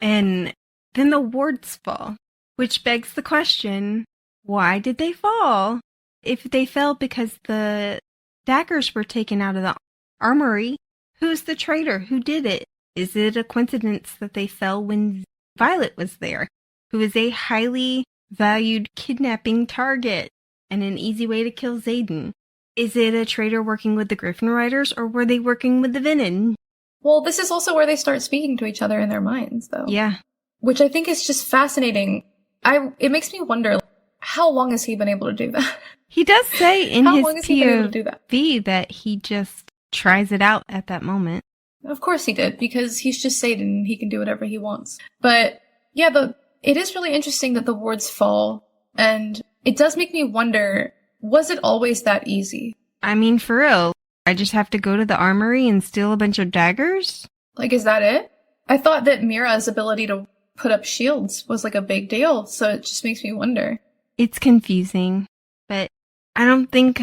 [SPEAKER 2] And then the wards fall, which begs the question, why did they fall? If they fell because the daggers were taken out of the armory, who's the traitor? Who did it? Is it a coincidence that they fell when Violet was there, who is a highly valued kidnapping target and an easy way to kill Xaden? Is it a traitor working with the Griffin Riders, or were they working with the Venin?
[SPEAKER 1] Well, this is also where they start speaking to each other in their minds, though.
[SPEAKER 2] Yeah.
[SPEAKER 1] Which I think is just fascinating. It makes me wonder, how long has he been able to do that?
[SPEAKER 2] He does say in
[SPEAKER 1] How
[SPEAKER 2] his
[SPEAKER 1] long has he been able to do that?
[SPEAKER 2] POV that he just tries it out at that moment.
[SPEAKER 1] Of course he did, because he's just Xaden and he can do whatever he wants. But yeah, it is really interesting that the wards fall, and it does make me wonder, was it always that easy?
[SPEAKER 2] I mean, for real, I just have to go to the armory and steal a bunch of daggers?
[SPEAKER 1] Like, is that it? I thought that Mira's ability to put up shields was like a big deal, so it just makes me wonder.
[SPEAKER 2] It's confusing, but I don't think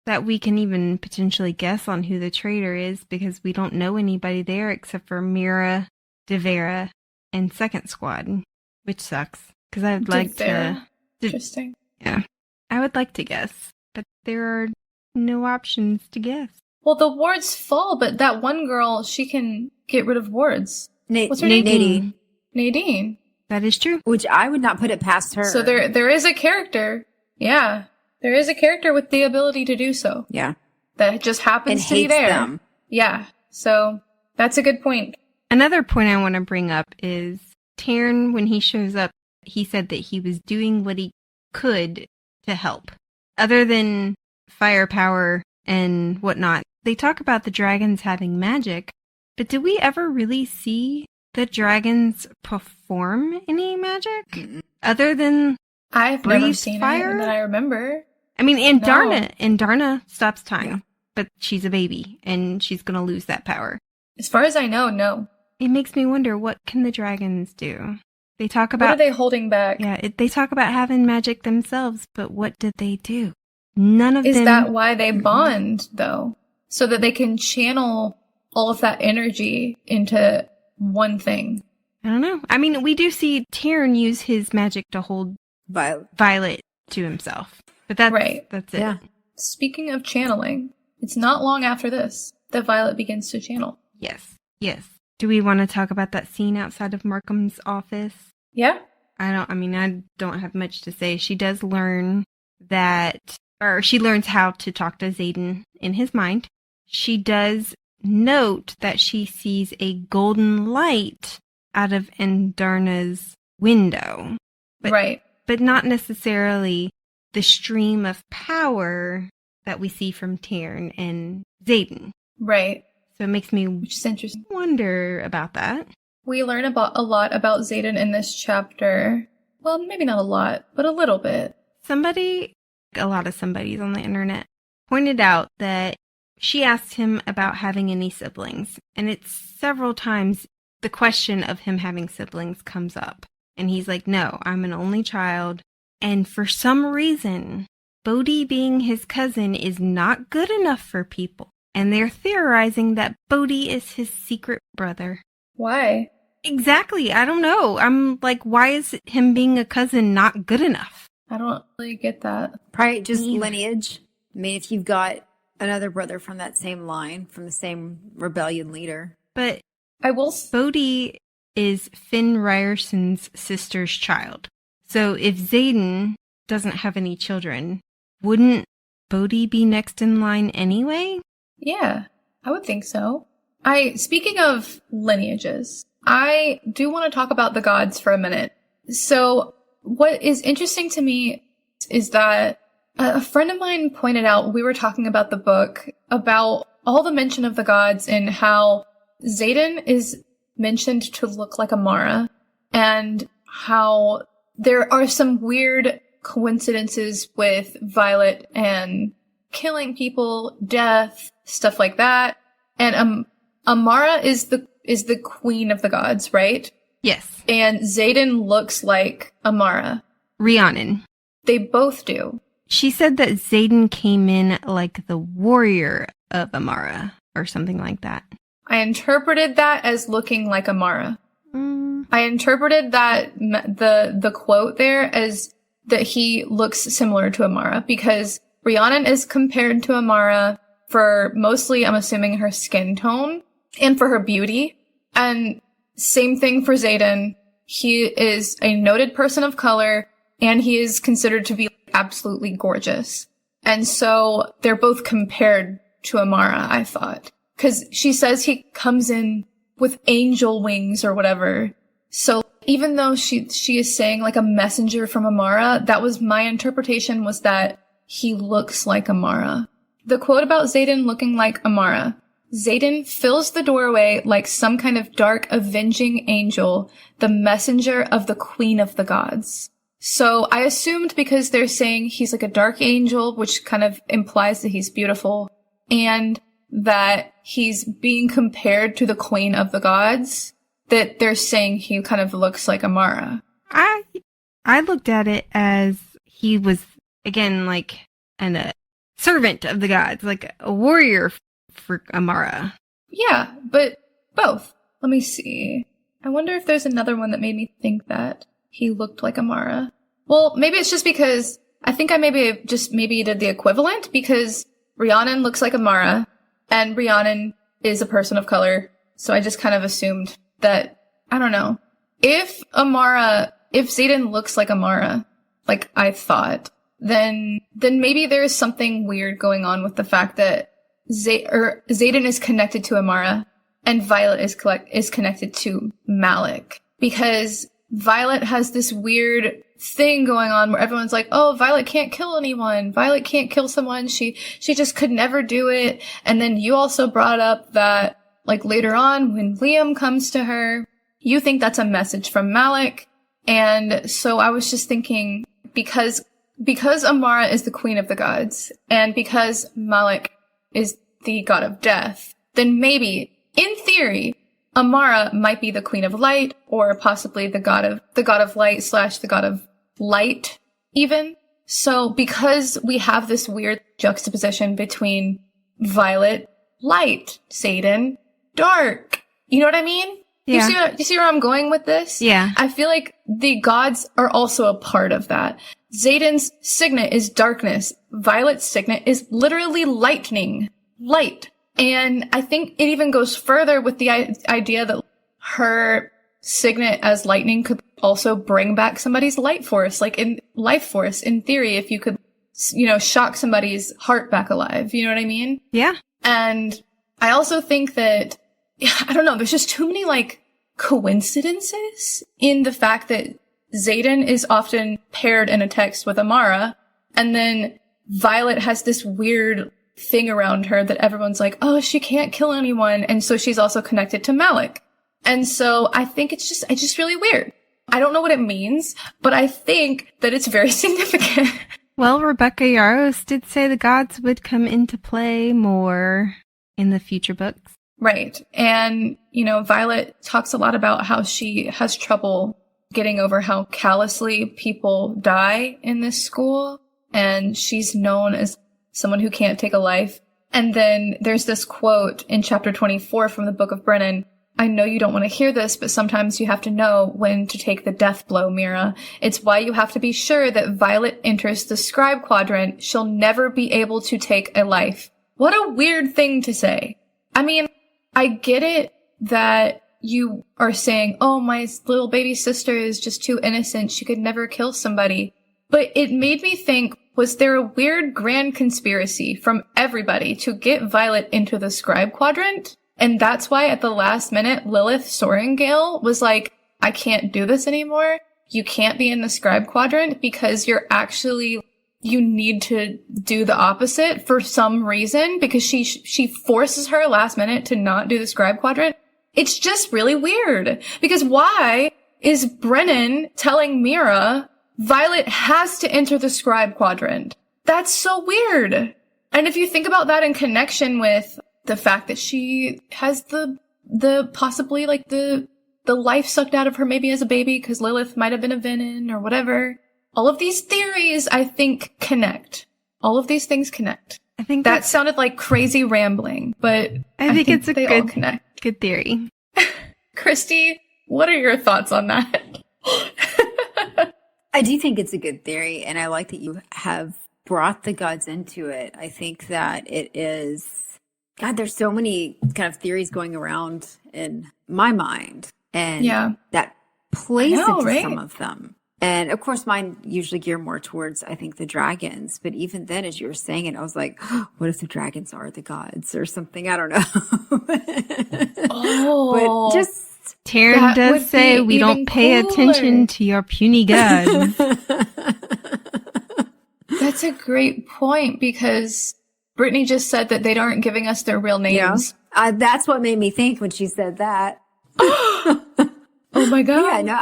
[SPEAKER 2] that we can even potentially guess on who the traitor is because we don't know anybody there except for Mira, Devera, and Second Squad, which sucks because I'd like to.
[SPEAKER 1] Interesting.
[SPEAKER 2] Yeah, I would like to guess, but there are no options to guess.
[SPEAKER 1] Well, the wards fall, but that one girl, she can get rid of wards. What's her name?
[SPEAKER 3] Nadine.
[SPEAKER 1] Nadine.
[SPEAKER 2] That is true.
[SPEAKER 3] Which I would not put it past her.
[SPEAKER 1] So there is a character. Yeah. There is a character with the ability to do so.
[SPEAKER 3] Yeah.
[SPEAKER 1] That just happens
[SPEAKER 3] and
[SPEAKER 1] to be
[SPEAKER 3] hates
[SPEAKER 1] there.
[SPEAKER 3] them.
[SPEAKER 1] Yeah. So that's a good point.
[SPEAKER 2] Another point I want to bring up is Tairn, when he shows up, he said that he was doing what he could to help. Other than firepower and whatnot, they talk about the dragons having magic, but did we ever really see the dragons perform any magic?
[SPEAKER 3] Mm-mm.
[SPEAKER 2] Other than
[SPEAKER 1] I've never
[SPEAKER 2] breathe
[SPEAKER 1] seen
[SPEAKER 2] fire?
[SPEAKER 1] it that I remember.
[SPEAKER 2] I mean,
[SPEAKER 1] No.
[SPEAKER 2] Darna stops time,
[SPEAKER 3] Yeah.
[SPEAKER 2] but she's a baby and she's going to lose that power.
[SPEAKER 1] As far as I know, no.
[SPEAKER 2] It makes me wonder, what can the dragons do? They talk
[SPEAKER 1] What
[SPEAKER 2] about
[SPEAKER 1] are they holding back?
[SPEAKER 2] Yeah, they talk about having magic themselves, but what did they do? None of
[SPEAKER 1] Is
[SPEAKER 2] them.
[SPEAKER 1] that why they bond, though? So that they can channel all of that energy into one thing.
[SPEAKER 2] I don't know. I mean, we do see Tairn use his magic to hold Violet to himself, but that's
[SPEAKER 1] Right.
[SPEAKER 2] That's it.
[SPEAKER 3] Yeah.
[SPEAKER 1] Speaking of channeling, it's not long after this that Violet begins to channel.
[SPEAKER 2] Yes. Yes. Do we want to talk about that scene outside of Markham's office?
[SPEAKER 1] Yeah?
[SPEAKER 2] I don't have much to say. She does learn she learns how to talk to Xaden in his mind. She does note that she sees a golden light out of Endarna's window.
[SPEAKER 1] Right.
[SPEAKER 2] But not necessarily the stream of power that we see from Tairn and Xaden.
[SPEAKER 1] Right.
[SPEAKER 2] So it makes me
[SPEAKER 1] Which is interesting.
[SPEAKER 2] wonder about that.
[SPEAKER 1] We learn a lot about Xaden in this chapter. Well, maybe not a lot, but a little bit.
[SPEAKER 2] A lot of somebodies on the internet pointed out that she asked him about having any siblings. And it's several times the question of him having siblings comes up. And he's like, no, I'm an only child. And for some reason, Bodhi being his cousin is not good enough for people. And they're theorizing that Bodhi is his secret brother.
[SPEAKER 1] Why?
[SPEAKER 2] Exactly. I don't know. I'm like, why is him being a cousin not good enough?
[SPEAKER 1] I don't really get that.
[SPEAKER 3] Probably just lineage. I mean, if you've got another brother from that same line, from the same rebellion leader.
[SPEAKER 2] But
[SPEAKER 1] I will...
[SPEAKER 2] Bodhi is Finn Ryerson's sister's child. So if Xaden doesn't have any children, wouldn't Bodhi be next in line anyway?
[SPEAKER 1] Yeah, I would think so. Speaking of lineages, I do want to talk about the gods for a minute. So what is interesting to me is that a friend of mine pointed out, we were talking about the book, about all the mention of the gods and how Xaden is mentioned to look like Amara, and how there are some weird coincidences with Violet and killing people, death, stuff like that. And Amara is the queen of the gods, right?
[SPEAKER 2] Yes.
[SPEAKER 1] And Xaden looks like Amara.
[SPEAKER 2] Rhiannon.
[SPEAKER 1] They both do.
[SPEAKER 2] She said that Xaden came in like the warrior of Amara, or something like that.
[SPEAKER 1] I interpreted that as looking like Amara. I interpreted that the quote there as that he looks similar to Amara, because Rhiannon is compared to Amara for mostly, I'm assuming, her skin tone and for her beauty. And same thing for Xaden. He is a noted person of color, and he is considered to be absolutely gorgeous. And so they're both compared to Amara, I thought. Because she says he comes in with angel wings or whatever. So even though she is saying like a messenger from Amara, that was my interpretation, was that he looks like Amara. The quote about Xaden looking like Amara. Xaden fills the doorway like some kind of dark avenging angel, the messenger of the queen of the gods. So I assumed, because they're saying he's like a dark angel, which kind of implies that he's beautiful, and that he's being compared to the queen of the gods, that they're saying he kind of looks like Amara.
[SPEAKER 2] I looked at it as he was, again, like a servant of the gods, like a warrior for Amara.
[SPEAKER 1] Yeah, but both. Let me see. I wonder if there's another one that made me think that he looked like Amara. Well, maybe it's just because I think I maybe did the equivalent, because Rhiannon looks like Amara, and Rhiannon is a person of color, so I just kind of assumed that, I don't know. If Xaden looks like Amara, like I thought, then maybe there's something weird going on with the fact that Xaden is connected to Amara, and Violet is connected to Malik. Because Violet has this weird thing going on where everyone's like, oh, Violet can't kill anyone. Violet can't kill someone. She just could never do it. And then you also brought up that, like, later on when Liam comes to her, you think that's a message from Malik. And so I was just thinking, because Amara is the queen of the gods, and because Malik is the god of death, then maybe, in theory, Amara might be the queen of light, or possibly the god of light / the god of light, even. So because we have this weird juxtaposition between Violet, light, Xaden, dark. You know what I mean?
[SPEAKER 2] Yeah.
[SPEAKER 1] You see where I'm going with this?
[SPEAKER 2] Yeah.
[SPEAKER 1] I feel like the gods are also a part of that. Xaden's signet is darkness. Violet's signet is literally lightning. Light. And I think it even goes further with the idea that her signet as lightning could also bring back somebody's life force. In theory, if you could, shock somebody's heart back alive. You know what I mean?
[SPEAKER 2] Yeah.
[SPEAKER 1] And I also think that, I don't know, there's just too many, coincidences in the fact that Xaden is often paired in a text with Amara, and then Violet has this weird thing around her that everyone's like, oh, she can't kill anyone, and so she's also connected to Malik. And so I think it's just really weird. I don't know what it means, but I think that it's very significant.
[SPEAKER 2] Well, Rebecca Yarros did say the gods would come into play more in the future books.
[SPEAKER 1] Right. And, Violet talks a lot about how she has trouble getting over how callously people die in this school, and she's known as someone who can't take a life. And then there's this quote in chapter 24 from the Book of Brennan. I know you don't want to hear this, but sometimes you have to know when to take the death blow, Mira. It's why you have to be sure that Violet enters the scribe quadrant. She'll never be able to take a life. What a weird thing to say. I mean, I get it that you are saying, oh, my little baby sister is just too innocent. She could never kill somebody. But it made me think, was there a weird grand conspiracy from everybody to get Violet into the scribe quadrant? And that's why at the last minute, Lilith Sorrengail was like, I can't do this anymore. You can't be in the scribe quadrant because you need to do the opposite for some reason, because she forces her last minute to not do the scribe quadrant. It's just really weird, because why is Brennan telling Mira Violet has to enter the scribe quadrant? That's so weird. And if you think about that in connection with the fact that she has the possibly the life sucked out of her maybe as a baby because Lilith might have been a Venin or whatever. All of these theories, I think, connect. All of these things connect.
[SPEAKER 2] I think
[SPEAKER 1] that sounded like crazy rambling, but I think it's they all connect.
[SPEAKER 2] Good theory.
[SPEAKER 1] Christy, what are your thoughts on that?
[SPEAKER 3] I do think it's a good theory, and I like that you have brought the gods into it. I think that it is, God, there's so many kind of theories going around in my mind, and that plays into some of them. And of course, mine usually gear more towards, I think, the dragons. But even then, as you were saying it, I was like, oh, what if the dragons are the gods or something? I don't know. But just
[SPEAKER 2] Tairn does say we don't pay attention to your puny gods.
[SPEAKER 1] That's a great point, because Brittany just said that they aren't giving us their real names.
[SPEAKER 3] Yeah. That's what made me think when she said that.
[SPEAKER 1] Oh my God.
[SPEAKER 3] Yeah, no,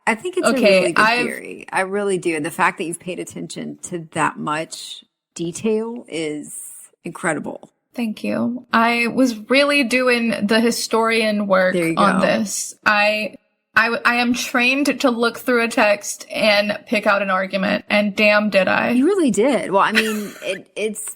[SPEAKER 3] I think it's a really good theory. I really do. And the fact that you've paid attention to that much detail is incredible.
[SPEAKER 1] Thank you. I was really doing the historian work on this. I I am trained to look through a text and pick out an argument, and damn did I.
[SPEAKER 3] You really did. Well, I mean,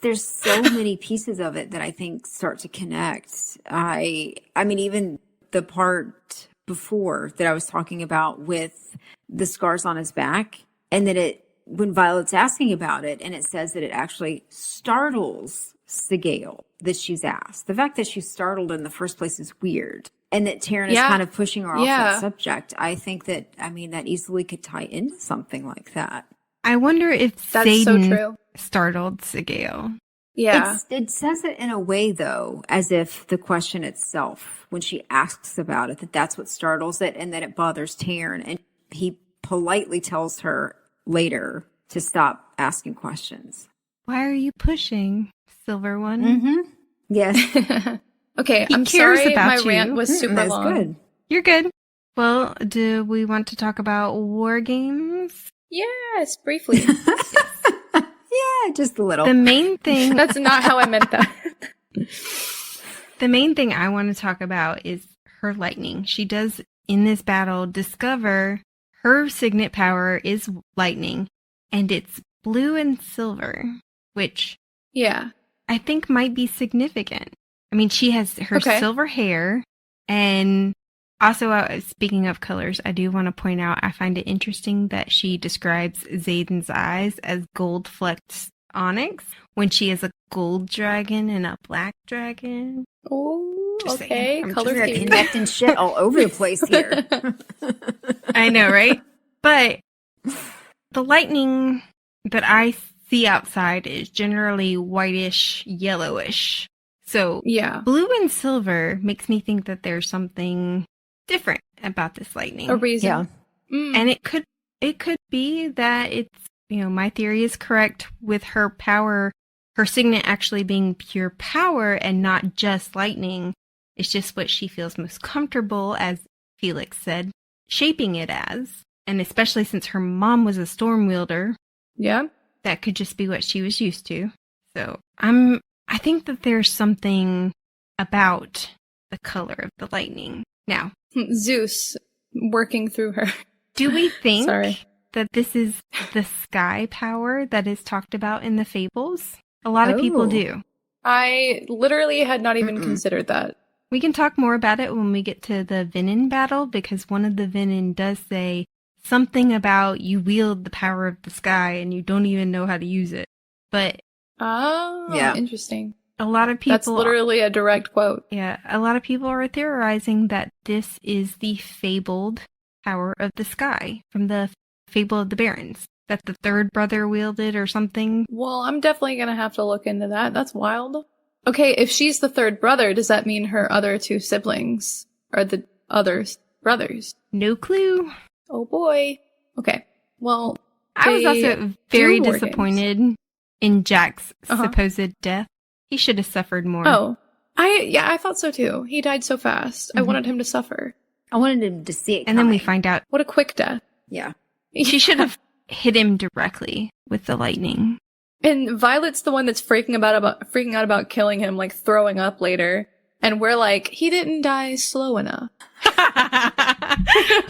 [SPEAKER 3] there's so many pieces of it that I think start to connect. I mean, even the part before that I was talking about with the scars on his back, and that when Violet's asking about it, and it says that it actually startles Sgaeyl that she's asked. The fact that she's startled in the first place is weird. And that Tairn is kind of pushing her off that subject. I think that, I mean, that easily could tie into something like that.
[SPEAKER 2] I wonder if
[SPEAKER 1] That's
[SPEAKER 2] Xaden
[SPEAKER 1] so true.
[SPEAKER 2] startled Sgaeyl.
[SPEAKER 1] Yeah.
[SPEAKER 3] It says it in a way, though, as if the question itself, when she asks about it, that's what startles it and that it bothers Tairn. And he politely tells her later to stop asking questions.
[SPEAKER 2] Why are you pushing, Silver One?
[SPEAKER 3] Mm-hmm. Yes.
[SPEAKER 1] Okay,
[SPEAKER 2] He
[SPEAKER 1] I'm
[SPEAKER 2] cares
[SPEAKER 1] sorry
[SPEAKER 2] about
[SPEAKER 1] my
[SPEAKER 2] you.
[SPEAKER 1] rant was super
[SPEAKER 3] That's
[SPEAKER 1] long.
[SPEAKER 3] good.
[SPEAKER 2] You're good. Well, do we want to talk about war games?
[SPEAKER 1] Yes, briefly.
[SPEAKER 3] Yeah, just a little.
[SPEAKER 2] The main thing
[SPEAKER 1] That's not how I meant that.
[SPEAKER 2] The main thing I want to talk about is her lightning. She does, in this battle, discover her signet power is lightning, and it's blue and silver, which
[SPEAKER 1] Yeah.
[SPEAKER 2] I think might be significant. I mean, she has her silver hair, and also, speaking of colors, I do want to point out, I find it interesting that she describes Xaden's eyes as gold-flecked onyx when she is a gold dragon and a black dragon.
[SPEAKER 1] Oh,
[SPEAKER 2] Just
[SPEAKER 1] okay.
[SPEAKER 2] saying. I'm
[SPEAKER 1] Color
[SPEAKER 2] just
[SPEAKER 1] theory.
[SPEAKER 3] Connecting shit all over the place here.
[SPEAKER 2] I know, right? But the lightning that I see outside is generally whitish, yellowish. So
[SPEAKER 1] Yeah.
[SPEAKER 2] blue and silver makes me think that there's something different about this lightning.
[SPEAKER 1] A reason.
[SPEAKER 3] Yeah.
[SPEAKER 1] Mm.
[SPEAKER 2] And it could be that it's, my theory is correct with her power, her signet actually being pure power and not just lightning. It's just what she feels most comfortable, as Felix said, shaping it as. And especially since her mom was a storm wielder,
[SPEAKER 1] Yeah.
[SPEAKER 2] that could just be what she was used to. So I think that there's something about the color of the lightning. Now,
[SPEAKER 1] Zeus working through her.
[SPEAKER 2] do we think
[SPEAKER 1] Sorry.
[SPEAKER 2] that this is the sky power that is talked about in the fables? A lot of people do.
[SPEAKER 1] I literally had not even considered that.
[SPEAKER 2] We can talk more about it when we get to the Venin battle, because one of the Venin does say something about you wield the power of the sky and you don't even know how to use it. But
[SPEAKER 1] Oh,
[SPEAKER 3] Yeah.
[SPEAKER 1] interesting.
[SPEAKER 2] a lot of people...
[SPEAKER 1] That's literally a direct quote.
[SPEAKER 2] Yeah, a lot of people are theorizing that this is the fabled power of the sky from the Fable of the Barons, that the third brother wielded or something.
[SPEAKER 1] Well, I'm definitely going to have to look into that. That's wild. Okay, if she's the third brother, does that mean her other two siblings are the other brothers?
[SPEAKER 2] No clue.
[SPEAKER 1] Oh boy. Okay. Well,
[SPEAKER 2] I was
[SPEAKER 1] they
[SPEAKER 2] also very
[SPEAKER 1] do war
[SPEAKER 2] disappointed in Jack's supposed death. He should have suffered more.
[SPEAKER 1] Oh, I thought so too. He died so fast. I wanted him to suffer.
[SPEAKER 3] I wanted him to see it
[SPEAKER 2] And then we
[SPEAKER 3] coming.
[SPEAKER 2] find out
[SPEAKER 1] What a quick death.
[SPEAKER 3] Yeah.
[SPEAKER 2] she should have hit him directly with the lightning.
[SPEAKER 1] And Violet's the one that's freaking out about killing him, like throwing up later. And we're like, he didn't die slow enough.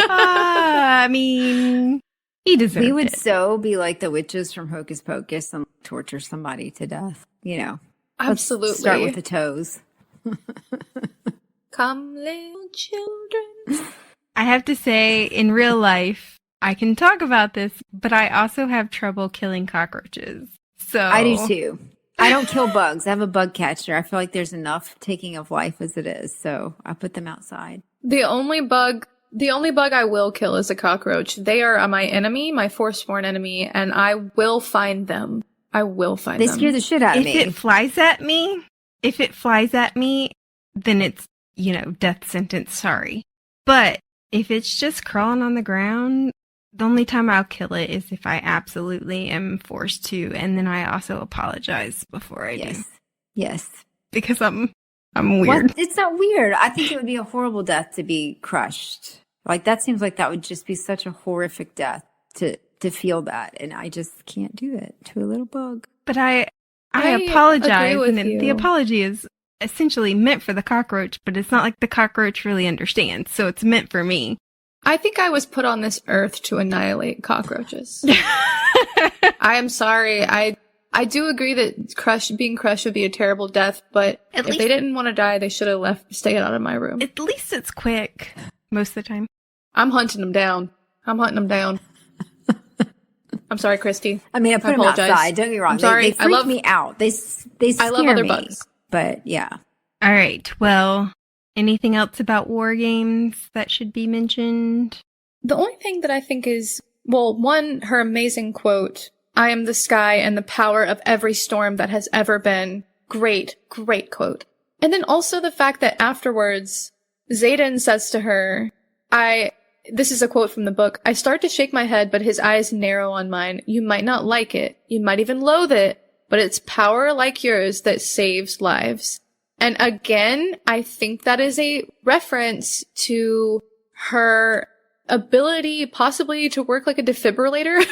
[SPEAKER 2] I mean, he deserved
[SPEAKER 3] We would
[SPEAKER 2] it.
[SPEAKER 3] so be like the witches from Hocus Pocus and torture somebody to death. Let's
[SPEAKER 1] Absolutely.
[SPEAKER 3] start with the toes.
[SPEAKER 1] Come, little children.
[SPEAKER 2] I have to say, in real life, I can talk about this, but I also have trouble killing cockroaches. So
[SPEAKER 3] I do too. I don't kill bugs. I have a bug catcher. I feel like there's enough taking of life as it is, so I put them outside.
[SPEAKER 1] The only bug I will kill is a cockroach. They are my enemy, my forsworn enemy, and I will find them. I will find
[SPEAKER 3] They
[SPEAKER 1] them.
[SPEAKER 3] scare the shit out of
[SPEAKER 2] If
[SPEAKER 3] me.
[SPEAKER 2] it flies at me, then it's, death sentence, sorry. But if it's just crawling on the ground, the only time I'll kill it is if I absolutely am forced to, and then I also apologize before I do.
[SPEAKER 3] Yes.
[SPEAKER 2] Because I'm weird.
[SPEAKER 3] What? It's not weird. I think it would be a horrible death to be crushed. Like, that seems like that would just be such a horrific death to feel that. And I just can't do it to a little bug.
[SPEAKER 2] But I
[SPEAKER 1] I
[SPEAKER 2] apologize,
[SPEAKER 1] agree with
[SPEAKER 2] and
[SPEAKER 1] you.
[SPEAKER 2] the apology is essentially meant for the cockroach, but it's not like the cockroach really understands, so it's meant for me.
[SPEAKER 1] I think I was put on this earth to annihilate cockroaches. I am sorry. I do agree that being crushed would be a terrible death, but if they didn't want to die, they should have stayed out of my room.
[SPEAKER 2] At least it's quick most of the time.
[SPEAKER 1] I'm hunting them down. I'm sorry, Christy.
[SPEAKER 3] I mean, I put them outside. Don't get me wrong.
[SPEAKER 1] I'm sorry.
[SPEAKER 3] They freak me out. They scare
[SPEAKER 1] I love other
[SPEAKER 3] me.
[SPEAKER 1] bugs.
[SPEAKER 3] But yeah.
[SPEAKER 2] All right. Well, anything else about war games that should be mentioned?
[SPEAKER 1] The only thing that I think is, well, one, her amazing quote, "I am the sky and the power of every storm that has ever been." Great, great quote. And then also the fact that afterwards, Xaden says to her, this is a quote from the book, "I start to shake my head, but his eyes narrow on mine. You might not like it. You might even loathe it, but it's power like yours that saves lives." And again, I think that is a reference to her ability possibly to work like a defibrillator,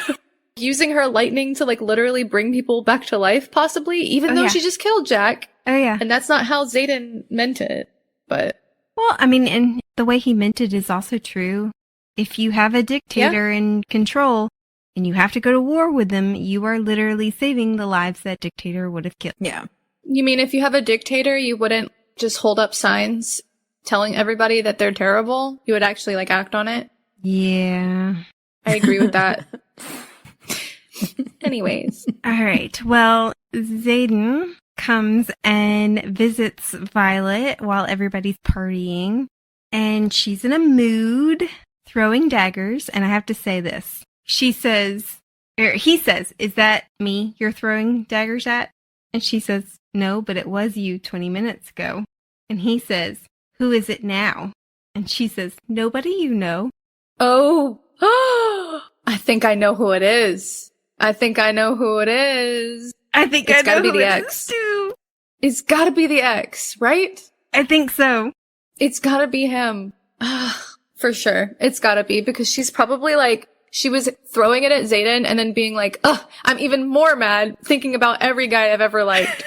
[SPEAKER 1] using her lightning to like literally bring people back to life, possibly, even though she just killed Jack.
[SPEAKER 2] Oh, yeah.
[SPEAKER 1] And that's not how Xaden meant it, but...
[SPEAKER 2] Well, I mean, and the way he meant it is also true. If you have a dictator in control and you have to go to war with them, you are literally saving the lives that dictator would have killed.
[SPEAKER 3] Yeah.
[SPEAKER 1] You mean if you have a dictator, you wouldn't just hold up signs telling everybody that they're terrible? You would actually like act on it?
[SPEAKER 2] Yeah.
[SPEAKER 1] I agree with that. Anyways.
[SPEAKER 2] All right. Well, Xaden comes and visits Violet while everybody's partying, and she's in a mood, throwing daggers. And I have to say this. He says, "Is that me you're throwing daggers at?" And she says, "No, but it was you 20 minutes ago." And he says, "Who is it now?" And she says, "Nobody you know."
[SPEAKER 1] Oh, I think I know who it is. I think I know who it is.
[SPEAKER 2] It's gotta be the ex too.
[SPEAKER 1] It's gotta be the ex, right?
[SPEAKER 2] I think so.
[SPEAKER 1] It's gotta be him. For sure. It's gotta be, because she's probably like, she was throwing it at Xaden and then being like, ugh, I'm even more mad thinking about every guy I've ever liked.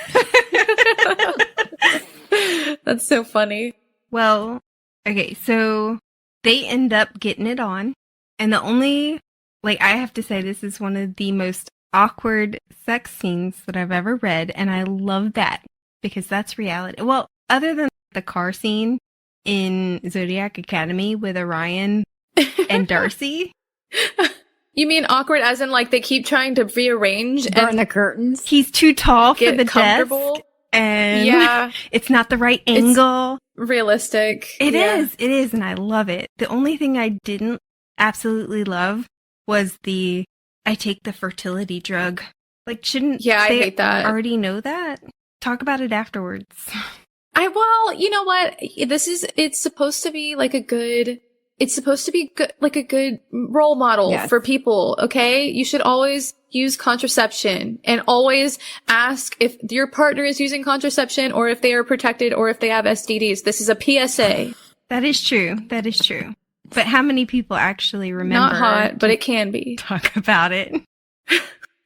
[SPEAKER 1] That's so funny.
[SPEAKER 2] Well, okay, so they end up getting it on. And the only, I have to say, this is one of the most awkward sex scenes that I've ever read. And I love that because that's reality. Well, other than the car scene in Zodiac Academy with Orion and Darcy.
[SPEAKER 1] You mean awkward as in like they keep trying to rearrange
[SPEAKER 3] burn the curtains?
[SPEAKER 2] He's too tall for the
[SPEAKER 1] comfortable
[SPEAKER 2] desk. And it's not the right angle.
[SPEAKER 1] It's realistic.
[SPEAKER 2] It is, and I love it. The only thing I didn't absolutely love was I take the fertility drug. Shouldn't
[SPEAKER 1] I hate that.
[SPEAKER 2] Already know that? Talk about it afterwards.
[SPEAKER 1] Well, you know what? It's supposed to be like a good role model for people, okay? You should always use contraception and always ask if your partner is using contraception or if they are protected or if they have STDs. This is a PSA.
[SPEAKER 2] That is true. But how many people actually remember?
[SPEAKER 1] Not hot, but it can be.
[SPEAKER 2] Talk about it.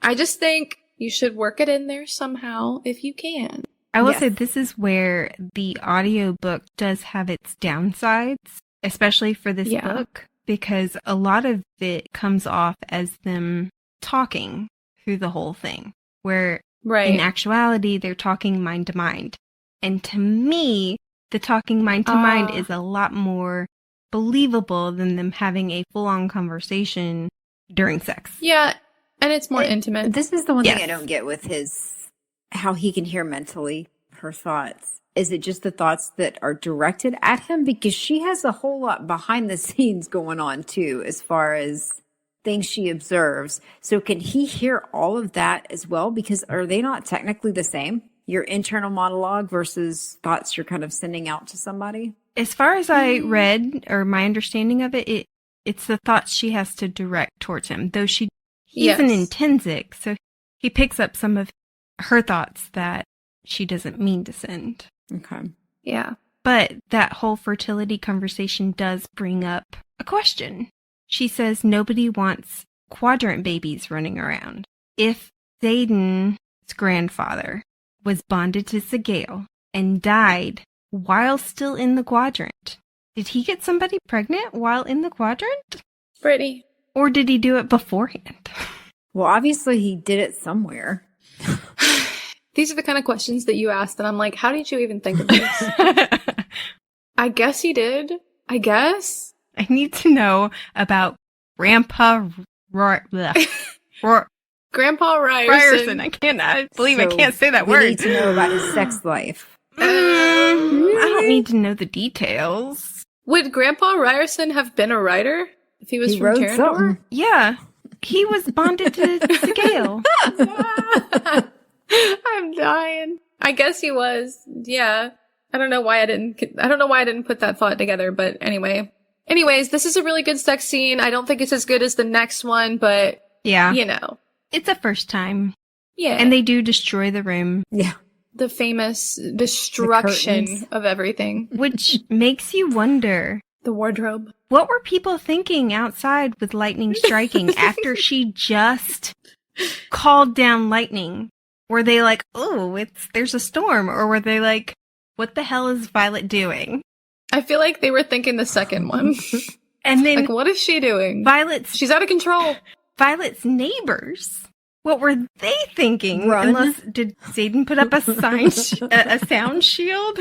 [SPEAKER 1] I just think you should work it in there somehow if you can.
[SPEAKER 2] I will say this is where the audiobook does have its downsides, especially for this book, because a lot of it comes off as them talking through the whole thing, where in actuality, they're talking mind to mind. And to me, the talking mind to mind is a lot more believable than them having a full-on conversation during sex.
[SPEAKER 1] Yeah, and it's more intimate.
[SPEAKER 3] This is the one thing I don't get with how he can hear mentally her thoughts. Is it just the thoughts that are directed at him? Because she has a whole lot behind the scenes going on too, as far as things she observes. So can he hear all of that as well? Because are they not technically the same? Your internal monologue versus thoughts you're kind of sending out to somebody?
[SPEAKER 2] As far as I read, or my understanding of it, it's the thoughts she has to direct towards him. Though he's an intrinsic, so he picks up some of her thoughts that she doesn't mean to send.
[SPEAKER 3] Okay.
[SPEAKER 1] Yeah.
[SPEAKER 2] But that whole fertility conversation does bring up a question. She says nobody wants quadrant babies running around. If Xaden's grandfather was bonded to Sgaeyl and died while still in the quadrant, Did he get somebody pregnant while in the quadrant?
[SPEAKER 1] Brittany.
[SPEAKER 2] Or did he do it beforehand?
[SPEAKER 3] Well, obviously he did it somewhere.
[SPEAKER 1] These are the kind of questions that you asked, and I'm like, how did you even think of this? I guess he did. I guess.
[SPEAKER 2] I need to know about Grandpa
[SPEAKER 1] Grandpa Ryerson.
[SPEAKER 2] Ryerson. I believe I can't say that word.
[SPEAKER 3] We need to know about his sex life.
[SPEAKER 2] I don't need to know the details.
[SPEAKER 1] Would Grandpa Ryerson have been a writer if he was from
[SPEAKER 3] wrote
[SPEAKER 1] Terrandor?
[SPEAKER 3] something.
[SPEAKER 2] Yeah. He was bonded to Sgaeyl.
[SPEAKER 1] I'm dying. I guess he was. Yeah. I don't know why I didn't put that thought together, but anyway. Anyways, this is a really good sex scene. I don't think it's as good as the next one, but
[SPEAKER 2] yeah.
[SPEAKER 1] You know.
[SPEAKER 2] It's a first time.
[SPEAKER 1] Yeah.
[SPEAKER 2] And they do destroy the room.
[SPEAKER 3] Yeah.
[SPEAKER 1] The famous destruction of everything.
[SPEAKER 2] Which makes you wonder.
[SPEAKER 1] The wardrobe.
[SPEAKER 2] What were people thinking outside with lightning striking after she just called down lightning? Were they like, oh, there's a storm? Or were they like, what the hell is Violet doing?
[SPEAKER 1] I feel like they were thinking the second one.
[SPEAKER 2] And then,
[SPEAKER 1] like, what is she doing?
[SPEAKER 2] She's
[SPEAKER 1] out of control.
[SPEAKER 2] Violet's neighbors. What were they thinking?
[SPEAKER 3] Run.
[SPEAKER 2] Unless, did Xaden put up a sound shield?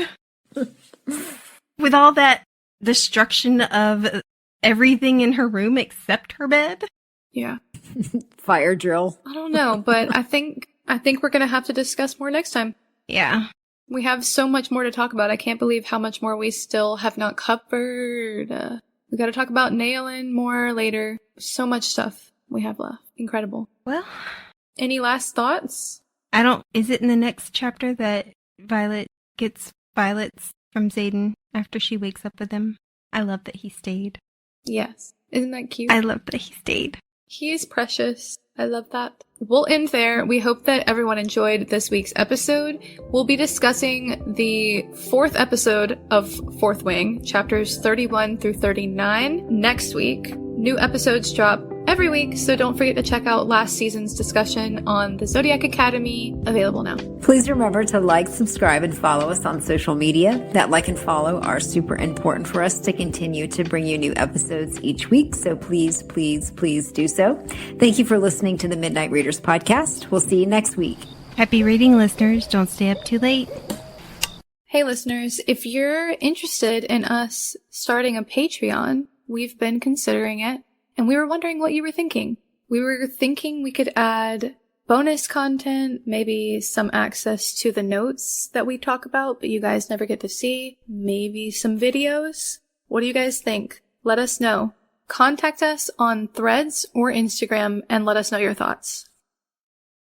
[SPEAKER 2] With all that destruction of everything in her room except her bed?
[SPEAKER 1] Yeah.
[SPEAKER 3] Fire drill.
[SPEAKER 1] I don't know, but I think we're going to have to discuss more next time.
[SPEAKER 2] Yeah.
[SPEAKER 1] We have so much more to talk about. I can't believe how much more we still have not covered. We got to talk about Nailing more later. So much stuff we have left. Incredible.
[SPEAKER 2] Well,
[SPEAKER 1] any last thoughts?
[SPEAKER 2] Is it in the next chapter that Violet gets violets from Xaden after she wakes up with him? I love that he stayed.
[SPEAKER 1] Yes. Isn't that cute?
[SPEAKER 2] I love that he stayed.
[SPEAKER 1] He is precious. I love that. We'll end there. We hope that everyone enjoyed this week's episode. We'll be discussing the 4th episode of Fourth Wing, chapters 31 through 39, next week. New episodes drop every week, so don't forget to check out last season's discussion on the Zodiac Academy, available now.
[SPEAKER 3] Please remember to like, subscribe, and follow us on social media. That like and follow are super important for us to continue to bring you new episodes each week, so please, please, please do so. Thank you for listening to the Midnight Readers Podcast. We'll see you next week.
[SPEAKER 2] Happy reading, listeners. Don't stay up too late.
[SPEAKER 1] Hey, listeners, if you're interested in us starting a Patreon, we've been considering it. And we were wondering what you were thinking. We were thinking we could add bonus content, maybe some access to the notes that we talk about, but you guys never get to see. Maybe some videos. What do you guys think? Let us know. Contact us on Threads or Instagram and let us know your thoughts.